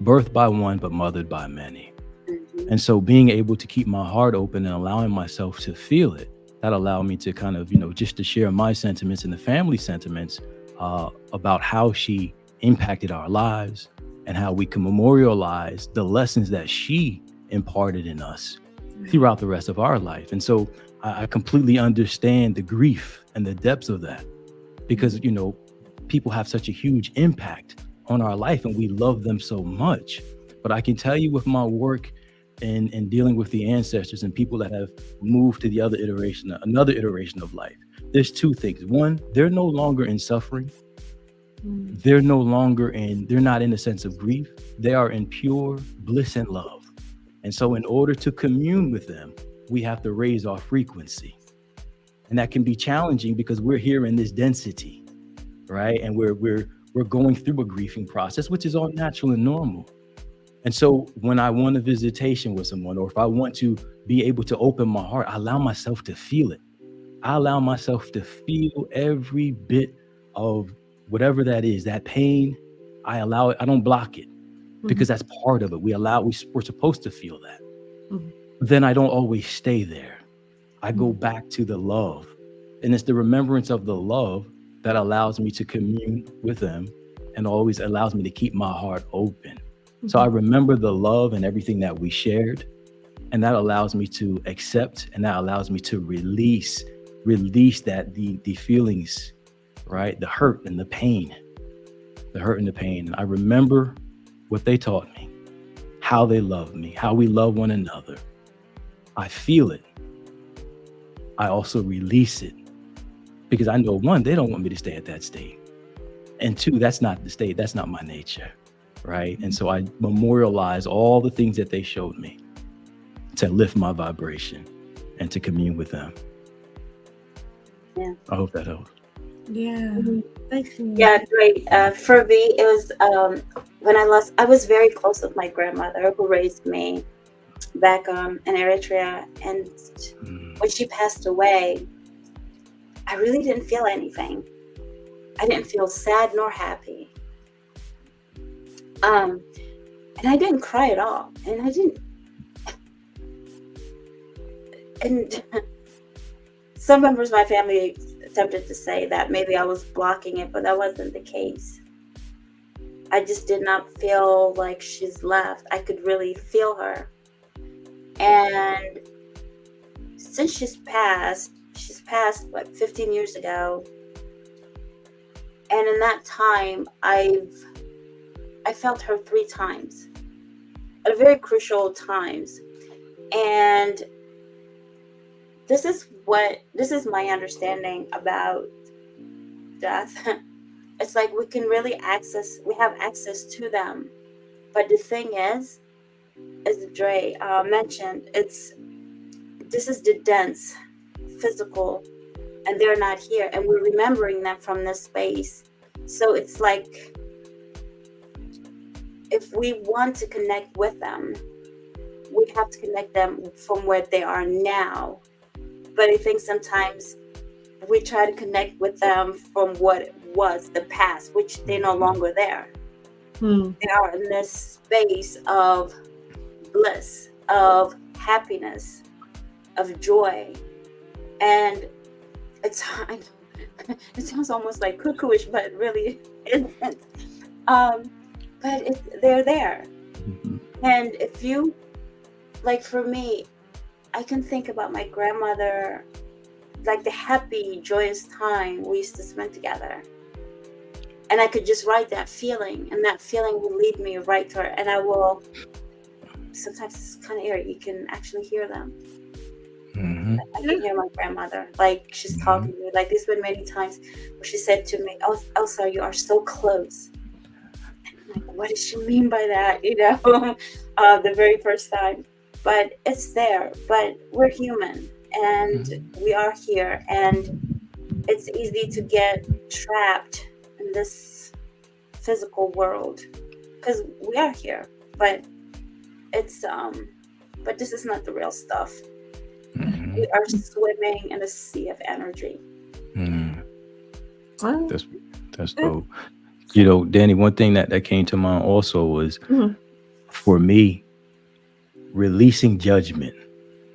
Birthed by one, but mothered by many. Mhm. And so being able to keep my heart open and allowing myself to feel it, that allowed me to kind of, just to share my sentiments and the family sentiments about how she impacted our lives and how we can memorialize the lessons that she imparted in us throughout the rest of our life. And so I completely understand the grief and the depths of that, because, people have such a huge impact on our life and we love them so much. But I can tell you, with my work and dealing with the ancestors and people that have moved to another iteration of life, there's two things. One, they're no longer in suffering. They're not in a sense of grief. They are in pure bliss and love. And so in order to commune with them, we have to raise our frequency. And that can be challenging because we're here in this density, right? And we're going through a grieving process, which is all natural and normal. And so when I want a visitation with someone, or if I want to be able to open my heart, I allow myself to feel it. I allow myself to feel every bit of whatever that is, that pain. I allow it. I don't block it, because that's part of it. We're supposed to feel that. Then I don't always stay there. I go back to the love. And it's the remembrance of the love that allows me to commune with them and always allows me to keep my heart open. So I remember the love and everything that we shared, and that allows me to accept, and that allows me to release that the feelings, right? The hurt and the pain. And I remember what they taught me, how they love me, how we love one another. I feel it. I also release it, because I know, one, they don't want me to stay at that state. And two, that's not the state. That's not my nature. Right. And so I memorialize all the things that they showed me to lift my vibration and to commune with them. Yeah. I hope that helps. Yeah. Thank you. Yeah, great. For me, it was when I was very close with my grandmother who raised me back in Eritrea. And when she passed away, I really didn't feel anything. I didn't feel sad nor happy. And I didn't cry at all. And some members of my family attempted to say that maybe I was blocking it, but that wasn't the case. I just did not feel like she's left. I could really feel her. And since she's passed what, 15 years ago. And in that time, I felt her 3 times at very crucial times. And this is my understanding about death. It's like we have access to them. But the thing is, as Dre mentioned, this is the dense physical, and they're not here, and we're remembering them from this space. So it's like, if we want to connect with them, we have to connect them from where they are now. But I think sometimes we try to connect with them from what it was, the past, which they're no longer there. They are in this space of bliss, of happiness, of joy. And it sounds almost like cuckooish, but it really isn't. But they're there. And if you, like for me, I can think about my grandmother, like the happy, joyous time we used to spend together. And I could just write that feeling, and that feeling will lead me right to her. And I will, sometimes it's kind of eerie, you can actually hear them. I can hear my grandmother, like she's talking to me. Like there's been many times where she said to me, "Oh, Elsa, you are so close." And I'm like, what does she mean by that? You know, the very first time. But it's there. But we're human, and we are here, and it's easy to get trapped in this physical world because we are here. But it's but this is not the real stuff. We are swimming in a sea of energy. That's dope. You know, Dani, one thing that came to mind also was, for me, releasing judgment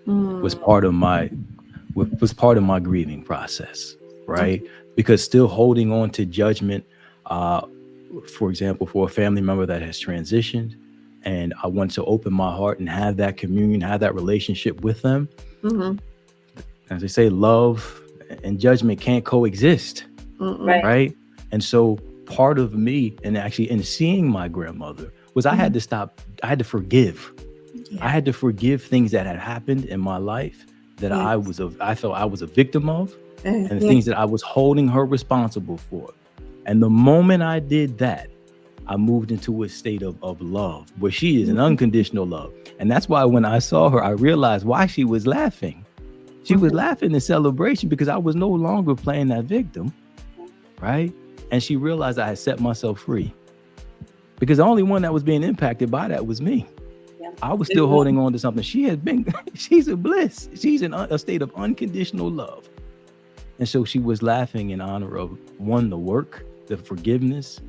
was part of my grieving process, right? Because still holding on to judgment, for example, for a family member that has transitioned, and I want to open my heart and have that communion, have that relationship with them. As they say, love and judgment can't coexist, right? And so part of me, and actually in seeing my grandmother, was I had to stop, I had to forgive. I had to forgive things that had happened in my life that I felt I was a victim of, and things that I was holding her responsible for. And the moment I did that, I moved into a state of love, where she is an unconditional love. And that's why when I saw her, I realized why she was laughing. She was laughing in celebration because I was no longer playing that victim, right? And she realized I had set myself free, because the only one that was being impacted by that was me. I was still holding on to something. She's a bliss. She's in a state of unconditional love. And so she was laughing in honor of, one, the work, the forgiveness,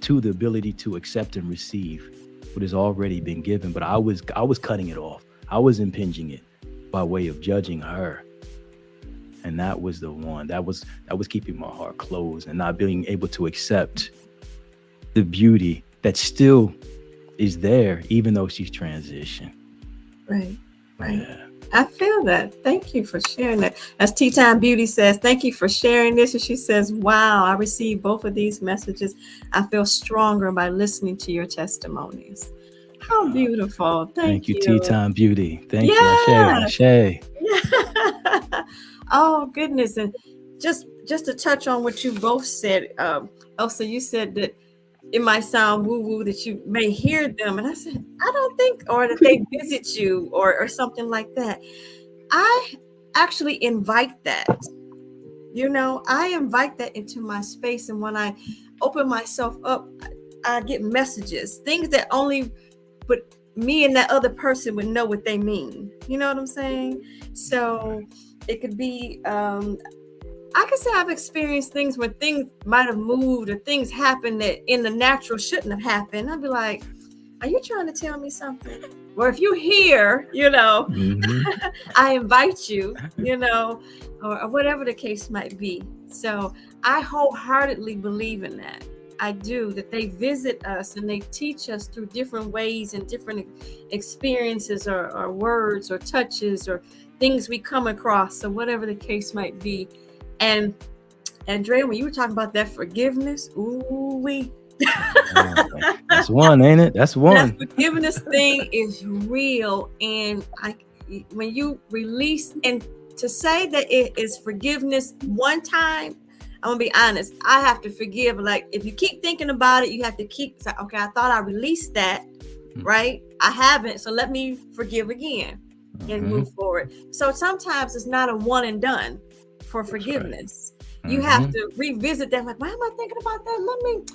two, the ability to accept and receive what has already been given. But I was cutting it off. I was impinging it by way of judging her. And that was the one that was keeping my heart closed and not being able to accept the beauty that still is there, even though she's transitioned. Right. Yeah. I feel that. Thank you for sharing that. As Tea Time Beauty says, thank you for sharing this. And she says, wow, I received both of these messages. I feel stronger by listening to your testimonies. How beautiful. Thank you. Tea Time Beauty. Thank you. Ashe. Yeah. Oh, goodness. And just to touch on what you both said, Elsa, you said that it might sound woo-woo that you may hear them. And I said, I don't think, or that they visit you or something like that. I actually invite that. You know, I invite that into my space. And when I open myself up, I get messages, things that only but me and that other person would know what they mean. You know what I'm saying? So it could be, I could say I've experienced things where things might have moved or things happened that in the natural shouldn't have happened. I'd be like, are you trying to tell me something? Or if you hear, you know, I invite you, you know, or whatever the case might be. So I wholeheartedly believe in that. I do, that they visit us and they teach us through different ways and different experiences or words or touches or things we come across or whatever the case might be. And Dre, when you were talking about that forgiveness, that's one, ain't it? That's one. That forgiveness thing is real. And when you release, and to say that it is forgiveness one time, I'm gonna be honest, I have to forgive. Like if you keep thinking about it, you have to keep saying, okay, I thought I released that. right? I haven't, so let me forgive again and move forward. So sometimes it's not a one and done for forgiveness. You have to revisit that. Like, why am I thinking about that?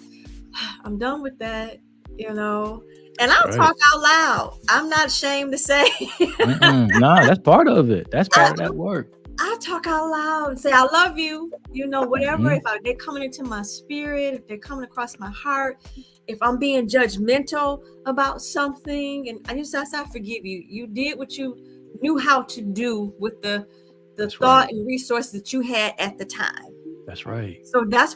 I'm done with that, And I'll talk out loud. I'm not ashamed to say. No, that's part of it. That's part of that work. I talk out loud and say, I love you, whatever. If they're coming into my spirit, if they're coming across my heart, if I'm being judgmental about something, and I say, I forgive you. You did what you knew how to do with the thought and resources that you had at the time. That's right. So that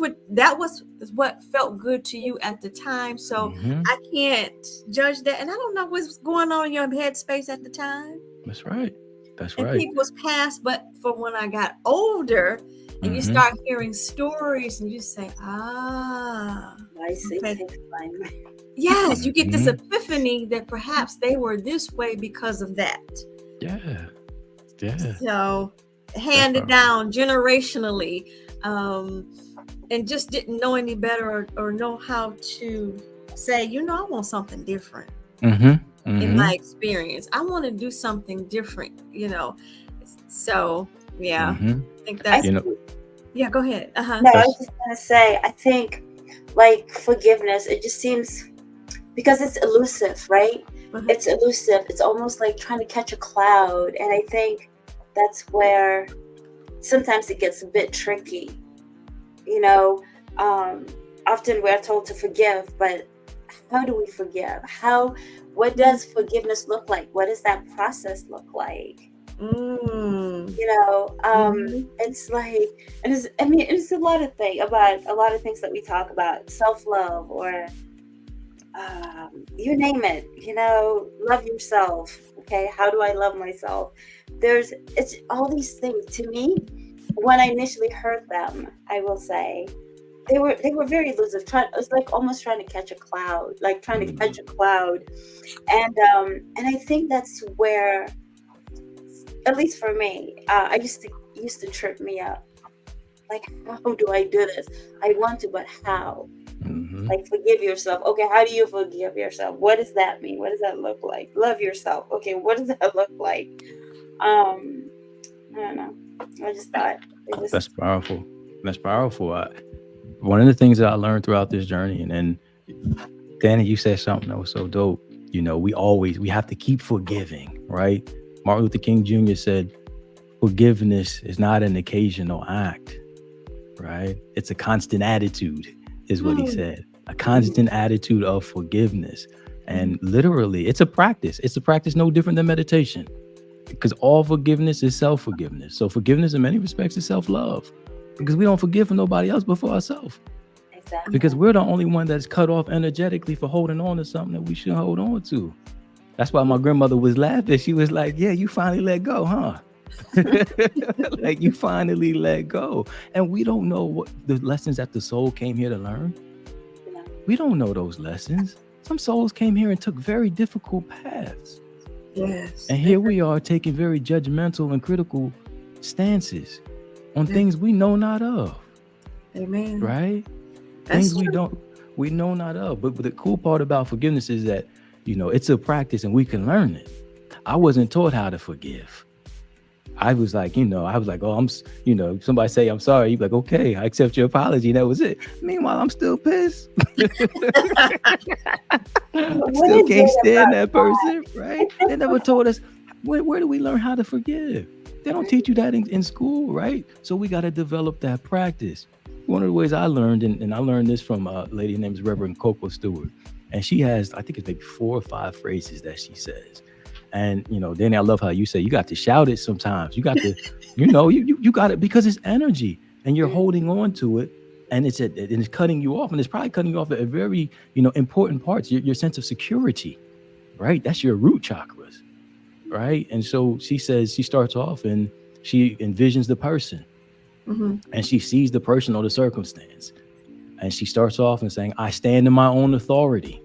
was what felt good to you at the time. So I can't judge that. And I don't know what's going on in your headspace at the time. That's right. That's and right. people's past, but for when I got older and you start hearing stories and you say, I see. Okay. Yes, you get this epiphany that perhaps they were this way because of that. Yeah. So handed down generationally, and just didn't know any better or know how to say, I want something different. In my experience, I want to do something different, So yeah, I think that's yeah. Go ahead. No, I was just gonna say, I think like forgiveness, it just seems, because it's elusive, right? It's elusive. It's almost like trying to catch a cloud, and I think that's where sometimes it gets a bit tricky. Often we're told to forgive, but how do we forgive? What does forgiveness look like? What does that process look like? It's like, it's a lot of things that we talk about, self-love, or you name it, love yourself. Okay, how do I love myself? It's all these things. To me, when I initially heard them, I will say, they were very elusive. It was like almost trying to catch a cloud, and I think that's where, at least for me, I used to trip me up. Like, how do I do this? I want to, but how? Like, forgive yourself. Okay, how do you forgive yourself? What does that mean? What does that look like? Love yourself. Okay, what does that look like? I don't know. I just thought that's powerful. That's powerful. One of the things that I learned throughout this journey, and then Dani, you said something that was so dope. We have to keep forgiving, right? Martin Luther King Jr. said, forgiveness is not an occasional act, right? It's a constant attitude, is what he said. A constant attitude of forgiveness. And literally, it's a practice. It's a practice no different than meditation, because all forgiveness is self-forgiveness. So forgiveness in many respects is self-love, because we don't forgive for nobody else but for ourselves. Exactly. Because we're the only one that's cut off energetically for holding on to something that we shouldn't hold on to. That's why my grandmother was laughing. She was like, yeah, you finally let go, huh? Like, you finally let go. And we don't know what the lessons that the soul came here to learn. We don't know those lessons. Some souls came here and took very difficult paths. Yes. And here we are taking very judgmental and critical stances on things we know not of. Amen. Right? That's things we know not of. But the cool part about forgiveness is that, it's a practice and we can learn it. I wasn't taught how to forgive. I was like, oh, somebody say I'm sorry. You're like, okay, I accept your apology. And that was it. Meanwhile, I'm still pissed. Still can't stand that person, right? They never told us, where do we learn how to forgive? They don't teach you that in school, right? So we got to develop that practice. One of the ways I learned, and I learned this from a lady named Reverend Coco Stewart. And she has, I think it's maybe 4 or 5 phrases that she says. And, Dani, I love how you say you got to shout it sometimes. You got to, you got it, because it's energy and you're holding on to it, and it's cutting you off, and it's probably cutting you off at very, important parts, your sense of security, right? That's your root chakras, right? And so she says, she starts off and she envisions the person and she sees the person or the circumstance. And she starts off and saying, I stand in my own authority.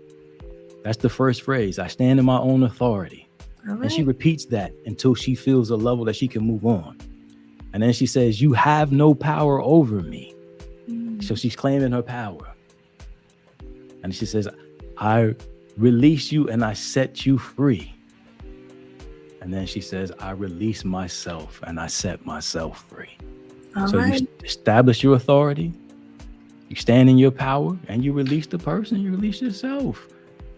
That's the first phrase. I stand in my own authority. Right. And she repeats that until she feels a level that she can move on. And then she says, you have no power over me. So she's claiming her power. And she says, I release you and I set you free. And then she says, I release myself and I set myself free. All So right. you establish your authority, you stand in your power, and you release the person, you release yourself.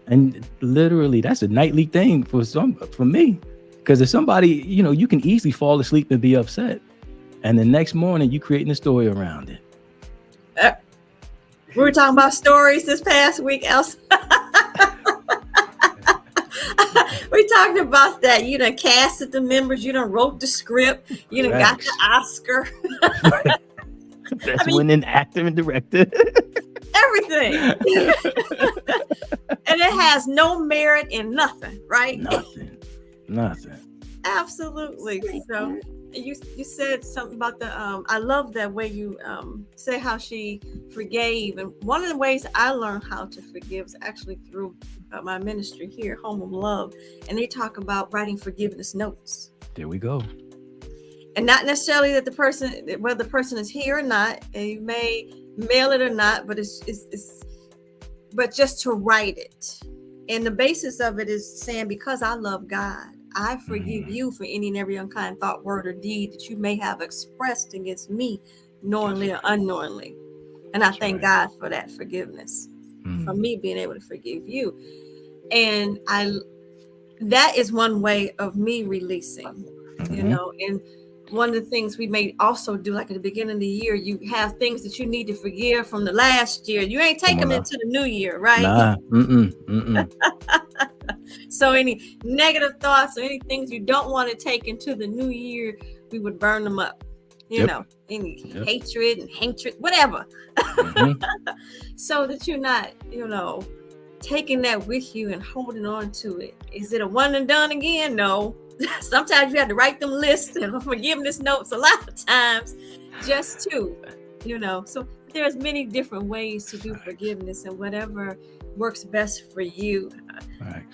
And literally, that's a nightly thing for me. Because if somebody, you can easily fall asleep and be upset. And the next morning, you creating a story around it. We were talking about stories this past week, Elsa. We talked about that. You done casted the members. You done wrote the script. You done got the Oscar. Best winning actor and director. Everything. And it has no merit in nothing, right? Nothing. Absolutely. So you said something about the I love that way you say how she forgave, and one of the ways I learned how to forgive is actually through my ministry here, Home of Love, and they talk about writing forgiveness notes. There we go. And not necessarily that whether the person is here or not, and you may mail it or not, but it's but just to write it. And the basis of it is saying, because I love God, I forgive you for any and every unkind thought, word, or deed that you may have expressed against me, knowingly or unknowingly. And I thank God for that forgiveness, for me being able to forgive you. And that is one way of me releasing, and one of the things we may also do, like at the beginning of the year, you have things that you need to forgive from the last year. You ain't take them into the new year, right? Nah. So any negative thoughts or any things you don't want to take into the new year, we would burn them up. Any hatred, whatever. So that you're not, taking that with you and holding on to it. Is it a one and done again? No. Sometimes you have to write them lists and forgiveness notes a lot of times just to, so there's many different ways to do forgiveness, and whatever works best for you.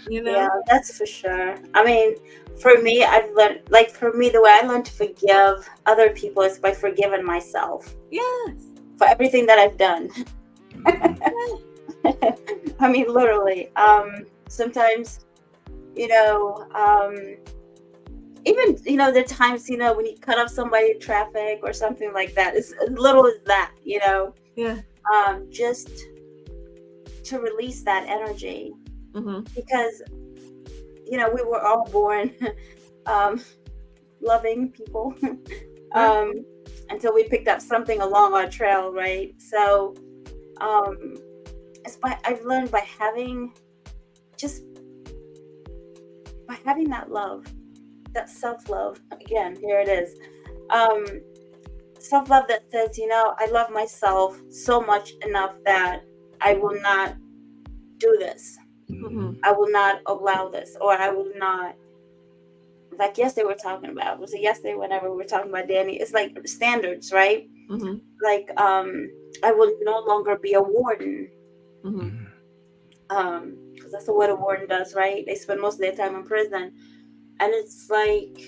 Yeah, that's for sure. I mean, for me, I've learned, the way I learned to forgive other people is by forgiving myself. Yes. For everything that I've done. I mean, literally. Sometimes, even, there are times, when you cut off somebody in traffic or something like that, it's as little as that, Yeah. Just to release that energy. Because, we were all born loving people until we picked up something along our trail, right? So I've learned by having that love, that self-love. Again, here it is. Self-love that says, I love myself so much enough that I will not do this. I will not allow this, or I will not, like yesterday we're talking about, was it yesterday whenever we were talking about Dani, it's like standards, right? Like, I will no longer be a warden. Because that's what a warden does, right? They spend most of their time in prison. And it's like,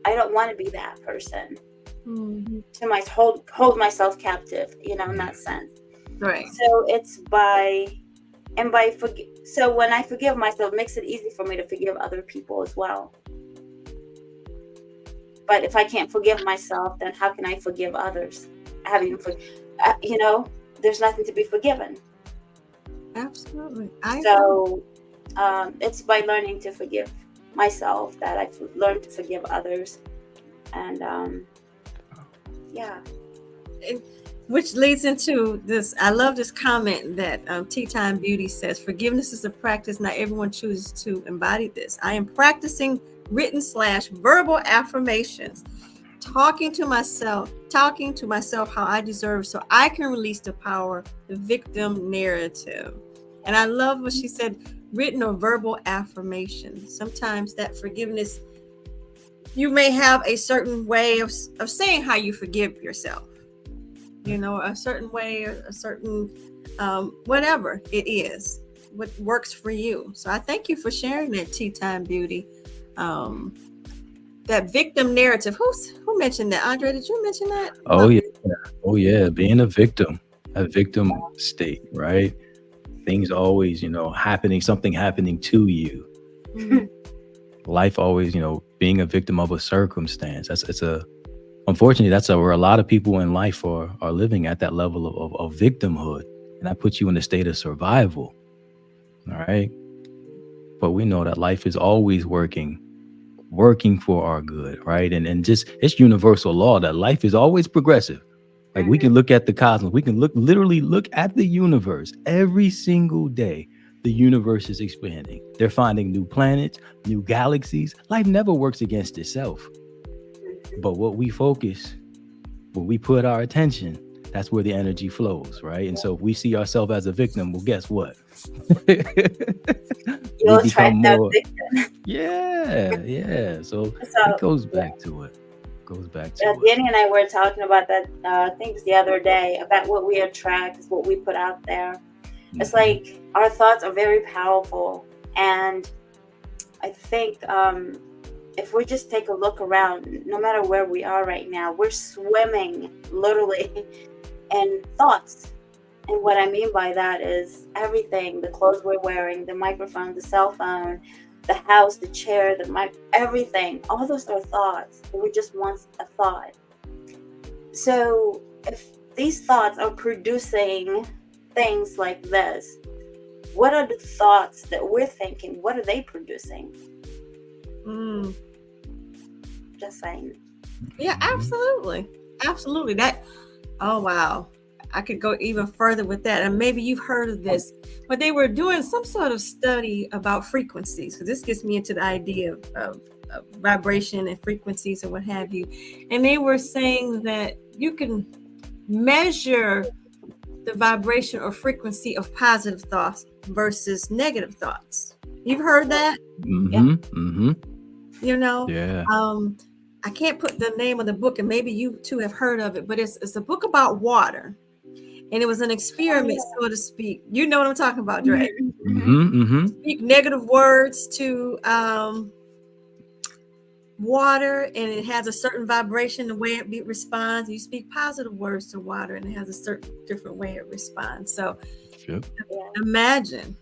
I don't want to be that person. To hold myself captive, in that sense. Right. So it's so when I forgive myself, it makes it easy for me to forgive other people as well. But if I can't forgive myself, then how can I forgive others? There's nothing to be forgiven. Absolutely. It's by learning to forgive myself that I've learned to forgive others. And which leads into this. I love this comment that Tea Time Beauty says, forgiveness is a practice. Not everyone chooses to embody this. I am practicing written/verbal affirmations, talking to myself how I deserve, so I can release the power, the victim narrative. And I love what she said, written or verbal affirmation. Sometimes that forgiveness, you may have a certain way of saying how you forgive yourself. A certain way, a certain whatever it is, what works for you. So I thank you for sharing that, Tea Time Beauty. That victim narrative. Who mentioned that? Andre, did you mention that? Oh yeah, being a victim state, right? things always, happening, something happening to you. Mm. Life always, being a victim of a circumstance. Unfortunately, that's where a lot of people in life are living at that level of victimhood. And that puts you in a state of survival. All right. But we know that life is always working for our good, right? And just it's universal law that life is always progressive. Like we can look at the cosmos, we can literally look at the universe every single day. The universe is expanding. They're finding new planets, new galaxies. Life never works against itself. But what we focus, where we put our attention, that's where the energy flows, right? And so if we see ourselves as a victim, well, guess what? You'll attract that victim. Yeah. So it goes back to it. Danny and I were talking about that, I think it was the other day, about what we attract is what we put out there. It's like our thoughts are very powerful. And I think if we just take a look around, no matter where we are right now, we're swimming literally in thoughts. And what I mean by that is everything, the clothes we're wearing, the microphone, the cell phone, the house, the chair, the mic, everything, all those are thoughts. They were just once a thought. So if these thoughts are producing things like this, what are the thoughts that we're thinking? What are they producing? Just saying. Yeah, absolutely. Oh, wow. I could go even further with that. And maybe you've heard of this, but they were doing some sort of study about frequencies. So this gets me into the idea of vibration and frequencies and what have you. And they were saying that you can measure the vibration or frequency of positive thoughts versus negative thoughts. You've heard that? Yeah. I can't put the name of the book, and maybe you too have heard of it, but it's a book about water. And it was an experiment, so to speak. You know what I'm talking about, Dre? Speak negative words to water, and it has a certain vibration, the way it responds. You speak positive words to water, and it has a certain different way it responds. So imagine,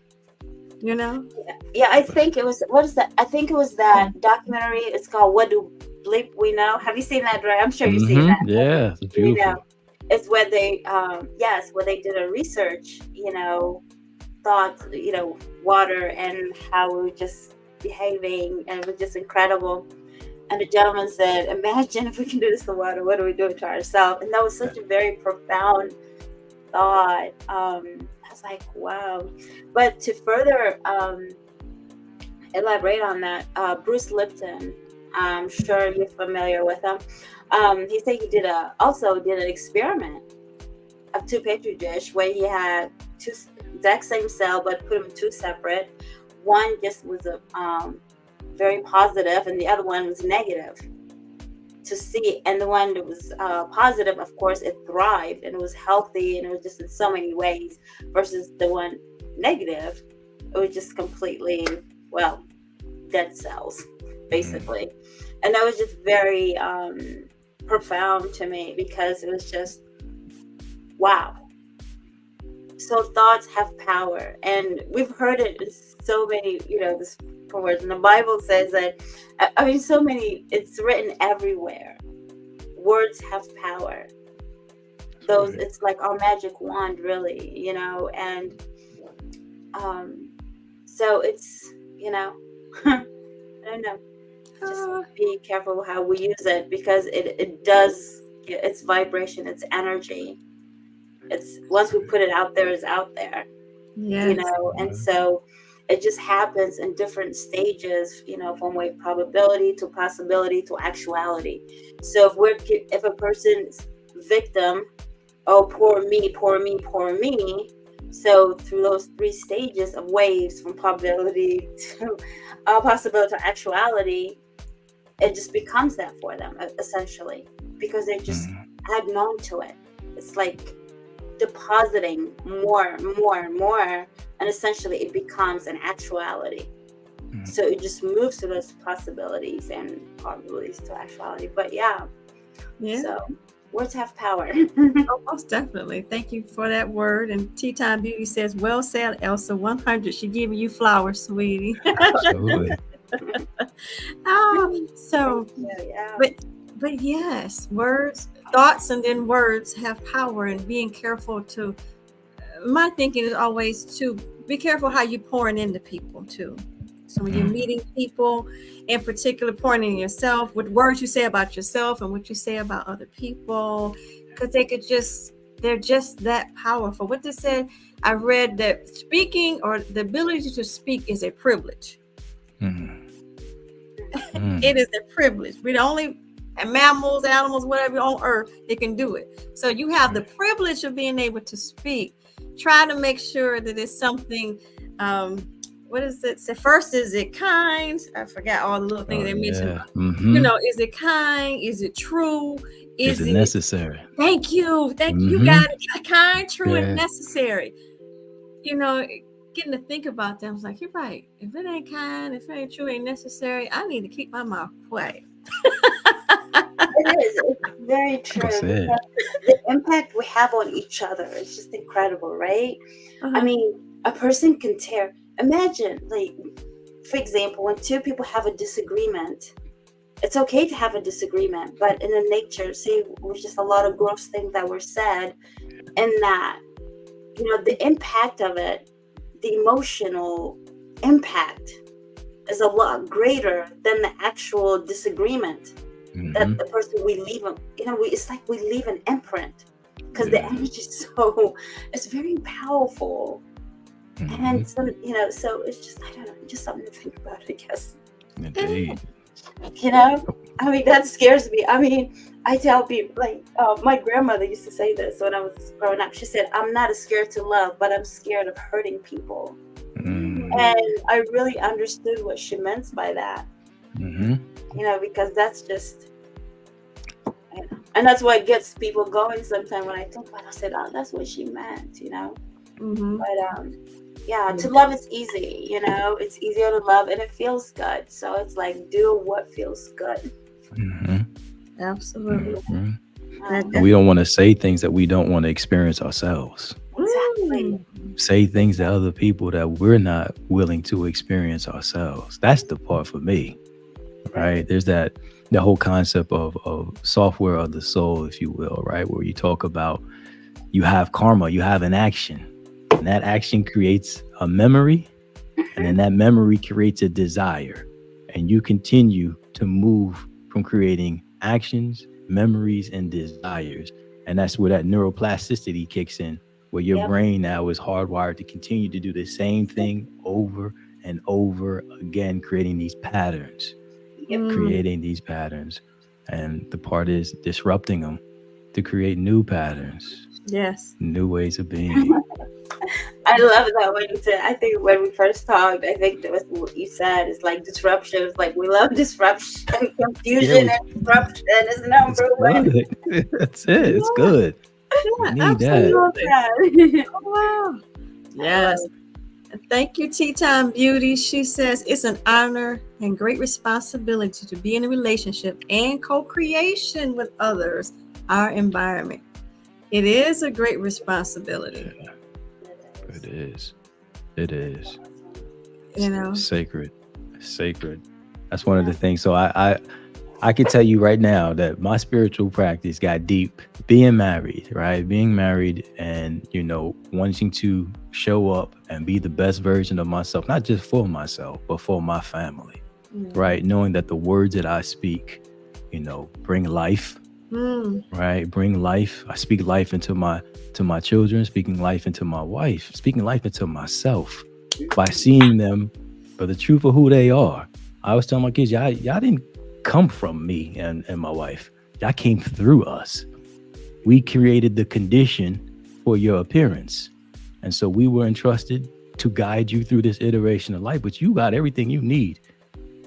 Yeah, I think it was, what is that? I think it was that documentary. It's called What Do Bleep We Know? Have you seen that, Dre? I'm sure you've seen that. Yeah, it's beautiful. It's where they, where they did a research, thought, water and how we were just behaving, and it was just incredible. And the gentleman said, imagine if we can do this to water, what are we doing to ourselves? And that was such a very profound thought. I was like, wow. But to further elaborate on that, Bruce Lipton, I'm sure you're familiar with him. He said he also did an experiment of two petri dish where he had two exact same cell, but put them two separate. One just was a very positive, and the other one was negative. To see, and the one that was positive, of course, it thrived and it was healthy, and it was just in so many ways. Versus the one negative, it was just completely, dead cells, basically. And that was just very profound to me, because it was just, wow. So thoughts have power, and we've heard it in so many, this words. And the Bible says that, so many, it's written everywhere. Words have power. It's like our magic wand, really, and so it's, I don't know. Just be careful how we use it, because it does, it's vibration, it's energy. It's, once we put it out there, it's out there. Yes. And so it just happens in different stages, from probability to possibility to actuality. So if a person's victim, oh, poor me, poor me, poor me. So through those three stages of waves, from probability to possibility to actuality, it just becomes that for them, essentially, because they just add on to it. It's like depositing more and more and more, and essentially it becomes an actuality. So it just moves to those possibilities and probabilities to actuality. But so Words have power. Oh, most definitely. Thank you for that word. And Tea Time Beauty says, well said, Elsa. 100. She giving you flowers, sweetie. Absolutely. Oh, so, Yeah. but yes, words, thoughts, and then words have power. And being careful to. My thinking is always to be careful how you're pouring into people too. So when you're meeting people, in particular, pouring in yourself, with words you say about yourself and what you say about other people, because they're just that powerful. What they said, I read that speaking or the ability to speak is a privilege. It is a privilege. We're the only mammals, animals, whatever on earth that can do it. So you have the privilege of being able to speak. Try to make sure that it's something. What is it? So first, is it kind? I forgot all the little things they mentioned. You know, is it kind? Is it true? Is it necessary? Thank you. You got it. Kind, true, and necessary. You know, getting to think about that, I was like, you're right. If it ain't kind, if it ain't true, ain't necessary, I need to keep my mouth quiet. It is. It's very true. The impact we have on each other is just incredible, right? I mean, a person can tear. Imagine, like, for example, when two people have a disagreement, it's okay to have a disagreement, but in the nature, see, there's just a lot of gross things that were said, and that, you know, the impact of it, the emotional impact is a lot greater than the actual disagreement. That the person we leave, you know, it's like we leave an imprint because the energy is it's very powerful. And so, you know, so it's just, I don't know, just something to think about, I guess. Indeed. You know, I mean, that scares me. I mean, I tell people, like, my grandmother used to say this when I was growing up. She said, I'm not scared to love, but I'm scared of hurting people. And I really understood what she meant by that. You know, because that's just, and that's what gets people going sometimes when I think about it. I said, oh, that's what she meant, you know. But yeah, to love is easy, you know. It's easier to love and it feels good. So it's like, do what feels good. Absolutely. And we don't want to say things that we don't want to experience ourselves. Exactly. Say things to other people that we're not willing to experience ourselves. That's the part for me, right? There's the whole concept of software of the soul, if you will, right? Where you talk about you have karma, you have an action, and that action creates a memory, and then that memory creates a desire, and you continue to move from creating actions, memories, and desires. And that's where that neuroplasticity kicks in, where your brain now is hardwired to continue to do the same thing over and over again, creating these patterns. Creating these patterns. And the part is disrupting them to create new patterns. Yes. New ways of being. I love that when you said, I think when we first talked, I think that was what you said, is like disruption. It's like, we love disruption. Confusion and disruption is number one. That's it. It's good. We need that. Oh, wow. Yes. Thank you, Tea Time Beauty. She says it's an honor and great responsibility to be in a relationship and co-creation with others, our environment. It is a great responsibility. It is. It is. You know, sacred. That's one of the things. So I can tell you right now that my spiritual practice got deep. Being married, right? Being married and, you know, wanting to show up and be the best version of myself, not just for myself, but for my family, right? Knowing that the words that I speak, you know, bring life, right? Bring life. I speak life into my children, speaking life into my wife, speaking life into myself by seeing them for the truth of who they are. I always tell my kids, y'all didn't come from me and my wife. Y'all came through us. We created the condition for your appearance. And so we were entrusted to guide you through this iteration of life, but you got everything you need.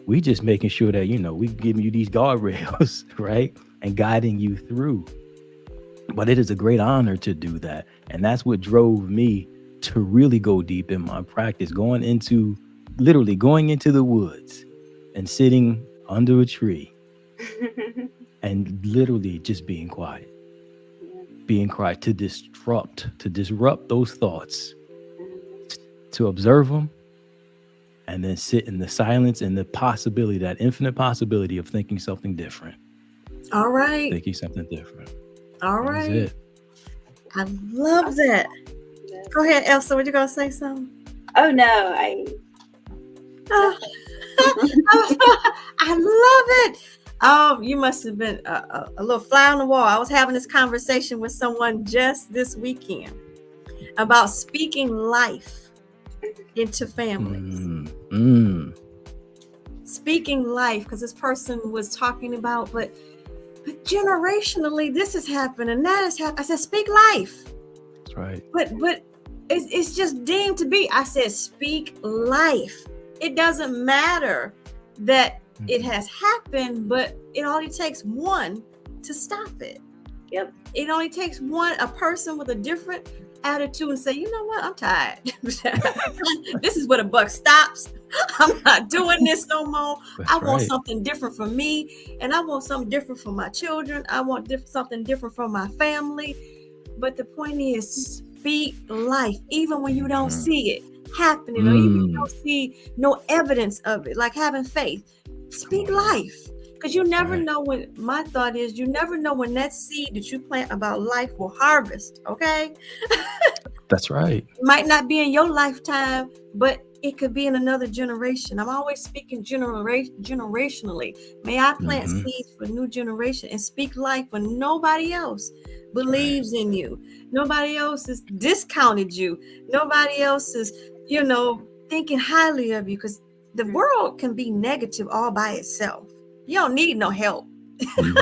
We just making sure that, you know, we giving you these guardrails, right? And guiding you through. But it is a great honor to do that. And that's what drove me to really go deep in my practice, going into the woods and sitting under a tree and literally just being quiet being cried, to disrupt those thoughts, to observe them, and then sit in the silence and the possibility, that infinite possibility of thinking something different. All right. Thinking something different. All That's right. it. I love that. Go ahead, Elsa. Were you going to say something? Oh no, I love it. Oh, you must have been a little fly on the wall. I was having this conversation with someone just this weekend about speaking life into families. Speaking life, because this person was talking about, but generationally, this has happened and that has happened. I said, speak life. That's right. But it's just deemed to be. I said, speak life. It doesn't matter that it has happened, but it only takes one to stop it. Yep. It only takes a person with a different attitude and say, you know what, I'm tired. This is where the buck stops. I'm not doing this no more. That's I want right. something different for me, and I want something different for my children. I want something different for my family. But the point is, speak life, even when you don't see it happening, or even if you don't see no evidence of it, like having faith. Speak life, because you never know when. My thought is, you never know when that seed that you plant about life will harvest. Okay. That's right. It might not be in your lifetime, but it could be in another generation. I'm always speaking generationally. May I plant seeds for new generation and speak life when nobody else believes in you. Nobody else has discounted you. Nobody else is, thinking highly of you, because the world can be negative all by itself. You don't need no help. You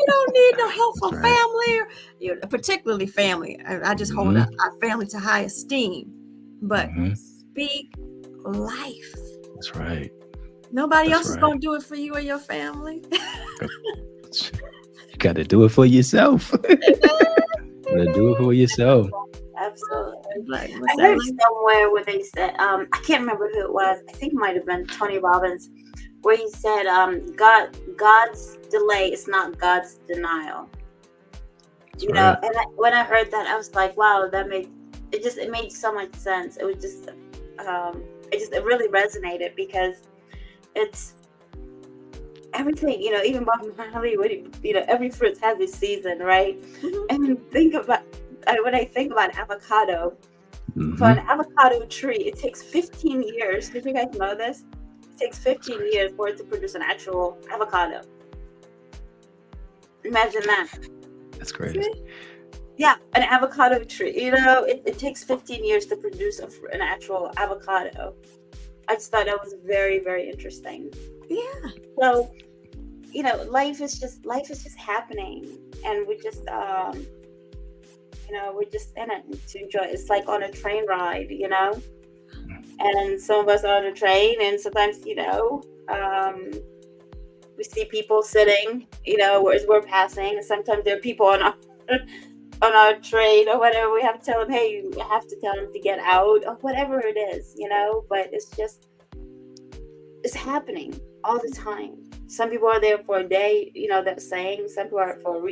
don't need no help from family, particularly family. I just hold our family to high esteem. But speak life. That's right. Nobody else is going to do it for you or your family. You got to do it for yourself. You got to do it for yourself. Absolutely. I heard somewhere where they said, I can't remember who it was. I think it might have been Tony Robbins, where he said, God's delay is not God's denial. Know, and when I heard that, I was like, wow, it made so much sense. It was just, it really resonated, because it's everything, even Bob Marley, every fruit has its season, right? And when I think about avocado, for an avocado tree, it takes 15 years. Did you guys know this? It takes 15 years for it to produce an actual avocado. Imagine that. That's crazy. Yeah, an avocado tree. It takes 15 years to produce an actual avocado. I just thought that was very, very interesting. Yeah. So, life is just happening, and we just we're just in it to enjoy. It's like on a train ride, and some of us are on a train, and sometimes, we see people sitting, as we're passing, and sometimes there are people on our train or whatever. We have to tell them, hey, you have to tell them to get out, or whatever it is, but it's happening all the time. Some people are there for a day, that's saying. Some people are for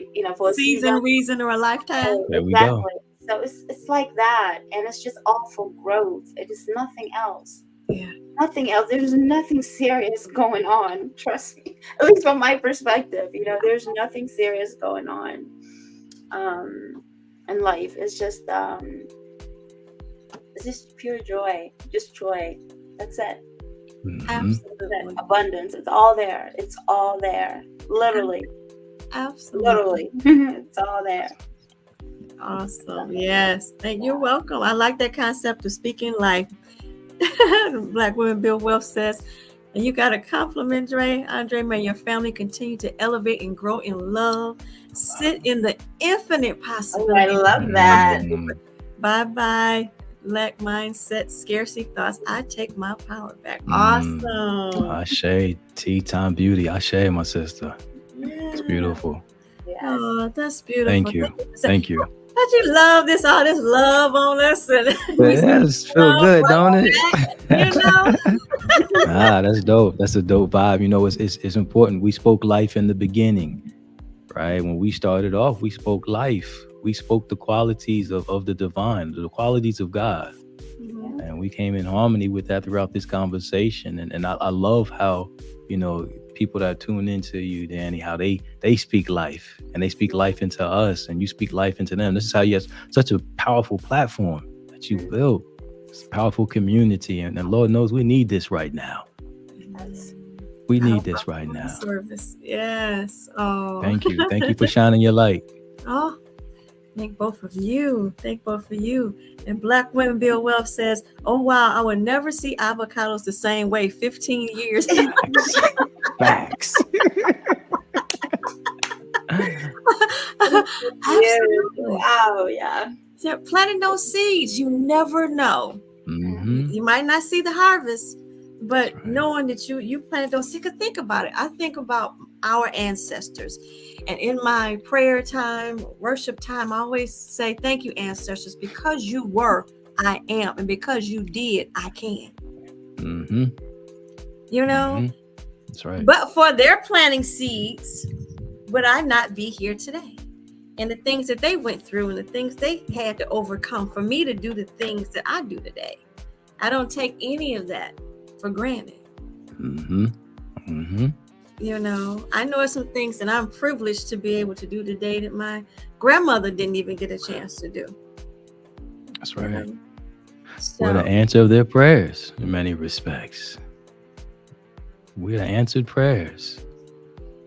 a season, reason, or a lifetime. There we go. So it's like that, and it's just all for growth. It is nothing else. Yeah. Nothing else. There's nothing serious going on. Trust me. At least from my perspective, there's nothing serious going on. In life, it's just pure joy, just joy. That's it. Absolutely. Abundance. It's all there. It's all there. Literally. Absolutely. Literally. It's all there. Awesome. Yes. You're welcome. I like that concept of speaking life. Black Women Build Wealth says, and you got a compliment, Andre. May your family continue to elevate and grow in love. Sit in the infinite possibility. Oh, I love that. Bye-bye. Lack mindset, scarcity thoughts. I take my power back. Awesome. Ashe, tea time beauty. Ashe, my sister. It's beautiful. Yes. Oh, that's beautiful. Thank you. Don't you love this? All this love on us. And Yes, feel good, don't it? Back, That's dope. That's a dope vibe. It's important. We spoke life in the beginning, right? When we started off, we spoke life. We spoke the qualities of the divine, the qualities of God. Mhm. And we came in harmony with that throughout this conversation. And I love how, people that tune into you, Dani, how they speak life, and they speak life into us, and you speak life into them. This is how you have such a powerful platform that you built. It's a powerful community. And Lord knows we need this right now. We need this right now. Service. Yes. Oh. Thank you. Thank you for shining your light. Oh, thank both of you. Thank both of you. And Black Women Build Wealth says, oh, wow, I would never see avocados the same way 15 years. Facts. Absolutely. Wow, yeah. So planting those seeds, you never know. Mm-hmm. You might not see the harvest, but Right. knowing that you planted those seeds, think about it. I think about our ancestors. And in my prayer time, worship time, I always say, thank you, ancestors, because you were, I am. And because you did, I can. Mm-hmm. You know? Mm-hmm. That's right. But for their planting seeds, would I not be here today? And the things that they went through and the things they had to overcome for me to do the things that I do today. I don't take any of that for granted. Mm-hmm. Mm-hmm. You know, I know some things that I'm privileged to be able to do today that my grandmother didn't even get a chance to do. That's right. So, We're the answer of their prayers in many respects. We're the answered prayers.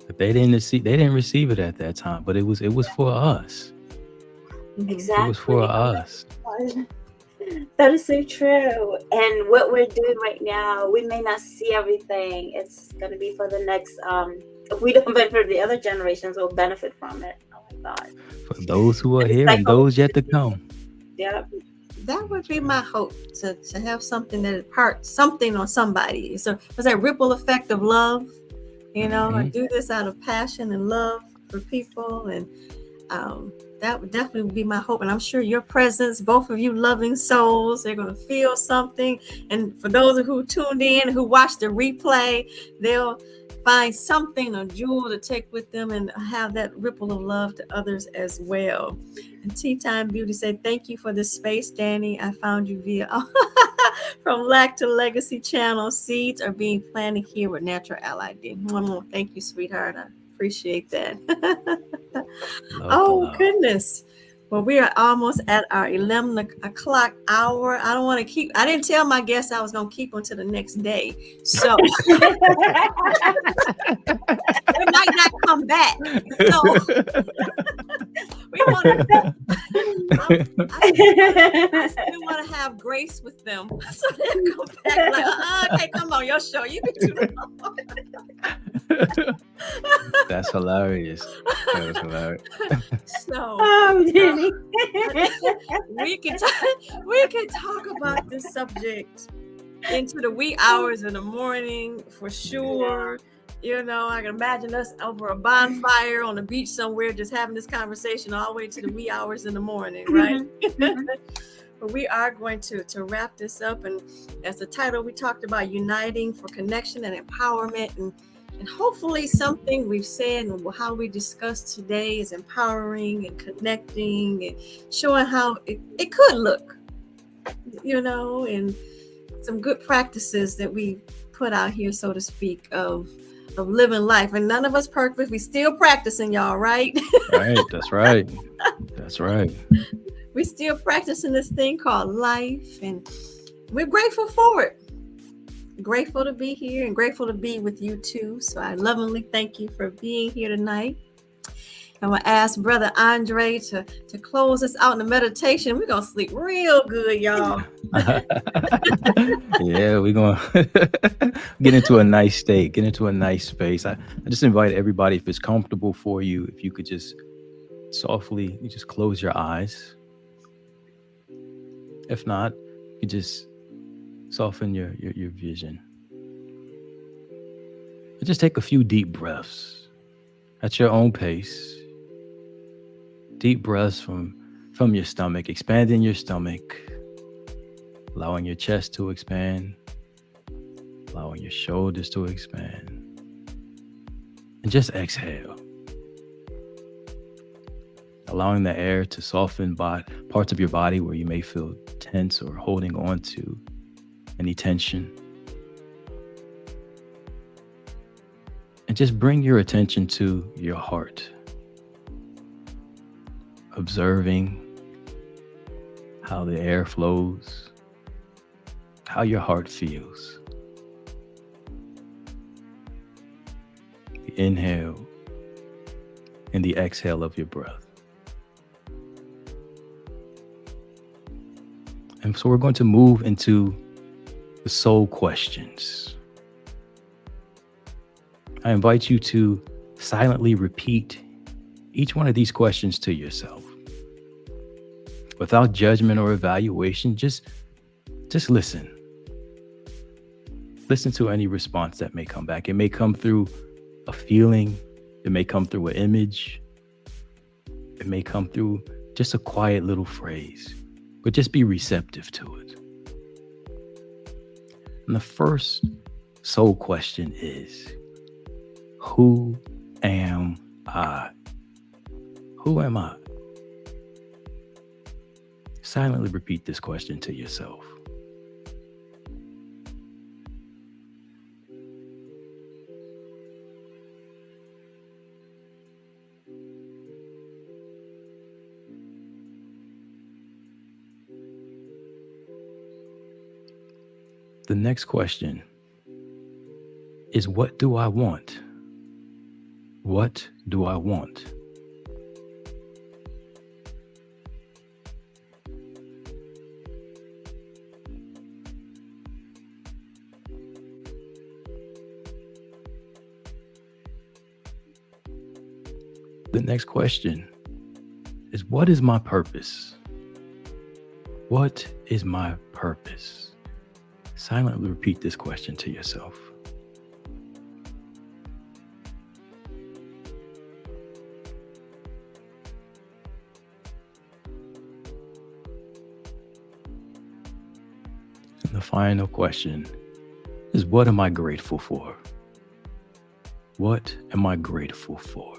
But they didn't receive it at that time, but it was for us. Exactly. It was for us. That is so true. And what we're doing right now, we may not see everything. It's going to be for the next, if we don't benefit, the other generations will benefit from it. Oh my God. For those who are here and those yet to come. Yep. that would be my hope, to have something that imparts something on somebody. So it's that ripple effect of love. You know, I do this out of passion and love for people, and that would definitely be my hope. And I'm sure your presence, both of you loving souls, they're going to feel something. And for those who tuned in, who watched the replay, they'll find something, a jewel to take with them and have that ripple of love to others as well. And Tea Time Beauty said, thank you for this space, Dani. I found you via From Lack to Legacy channel. Seeds are being planted here with Natural Ally. Thank you, sweetheart. I appreciate that. Oh, goodness. Well, we are almost at our 11 o'clock hour. I didn't tell my guests I was going to keep them to the next day. So it might not come back. So we want to have grace with them. So they'll come back like, okay, come on, your show. You be too long. That's hilarious. That was hilarious. So Dani. we can talk about this subject into the wee hours of the morning for sure. You know, I can imagine us over a bonfire on the beach somewhere just having this conversation all the way to the wee hours in the morning, right? But we are going to wrap this up. And as the title, we talked about uniting for connection and empowerment, and hopefully something we've said and how we discussed today is empowering and connecting and showing how it could look, you know, and some good practices that we put out here, so to speak, of living life. And none of us perfect. We still practicing, y'all, right? Right. That's right. That's right. We still practicing this thing called life, and we're grateful for it. Grateful to be here and grateful to be with you too. So I lovingly thank you for being here tonight. I'm going to ask Brother Andre to close us out in the meditation. We're going to sleep real good, y'all. Yeah, we're going to get into a nice state, get into a nice space. I just invite everybody, if it's comfortable for you, if you could just softly, you just close your eyes. If not, you just soften your vision. And just take a few deep breaths at your own pace. Deep breaths from your stomach, expanding your stomach, allowing your chest to expand, allowing your shoulders to expand. And just exhale. allowing the air to soften parts of your body where you may feel tense or holding on to any tension. And just bring your attention to your heart, observing how the air flows, how your heart feels. The inhale and the exhale of your breath. And so we're going to move into the soul questions. I invite you to silently repeat each one of these questions to yourself. Without judgment or evaluation, just listen. Listen to any response that may come back. It may come through a feeling. It may come through an image. It may come through just a quiet little phrase, but just be receptive to it. And the first soul question is, who am I? Who am I? Silently repeat this question to yourself. The next question is, what do I want? What do I want? The next question is, what is my purpose? What is my purpose? Silently repeat this question to yourself. And the final question is, what am I grateful for? What am I grateful for?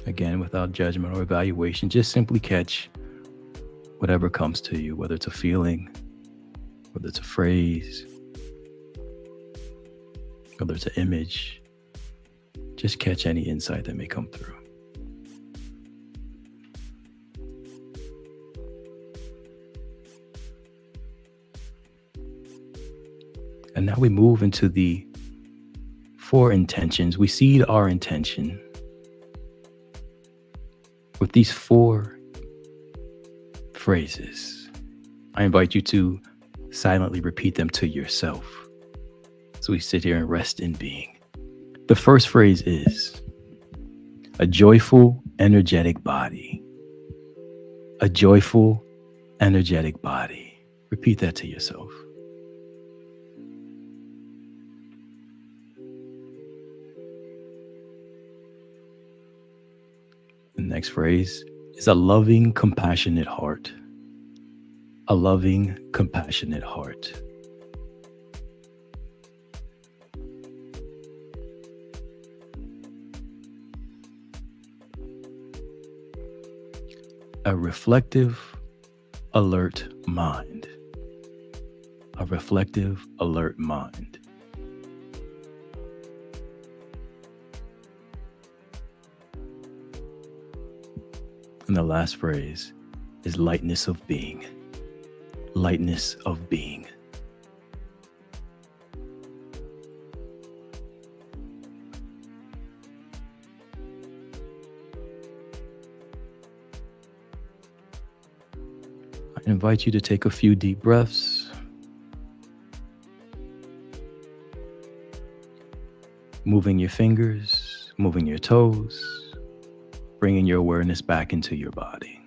Again, without judgment or evaluation, just simply catch whatever comes to you, whether it's a feeling, whether it's a phrase, whether it's an image. Just catch any insight that may come through. And now we move into the 4 intentions. We seed our intention with these 4 phrases. I invite you to silently repeat them to yourself. So we sit here and rest in being. The first phrase is a joyful, energetic body. A joyful, energetic body. Repeat that to yourself. The next phrase is a loving, compassionate heart. A loving, compassionate heart. A reflective, alert mind. A reflective, alert mind. And the last phrase is lightness of being. Lightness of being. I invite you to take a few deep breaths. Moving your fingers, moving your toes, bringing your awareness back into your body.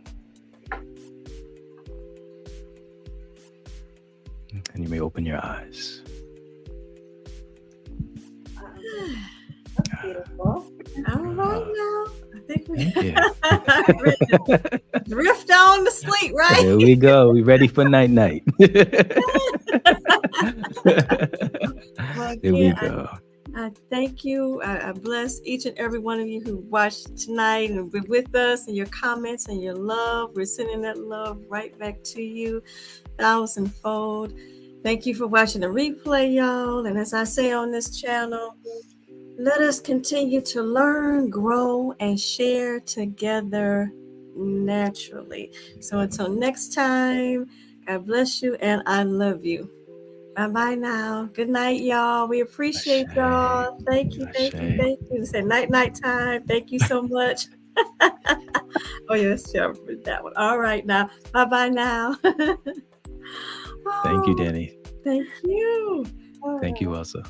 And you may open your eyes. That's beautiful. All right now. I think we Yeah. drift on to sleep, right? There we go. We ready for night night. Well, There we again, go. I I thank you. I bless each and every one of you who watched tonight and been with us, and your comments and your love. We're sending that love right back to you, thousandfold. Thank you for watching the replay, y'all. And as I say on this channel, let us continue to learn, grow, and share together naturally. So until next time, God bless you, and I love you. Bye-bye now. Good night, y'all. We appreciate y'all. Thank you, thank you, thank you. Say night time. Thank you so much. Oh, yes, sure. That one. All right, now. Bye-bye now. Thank you, Dani. Thank you. Thank you, Elsa.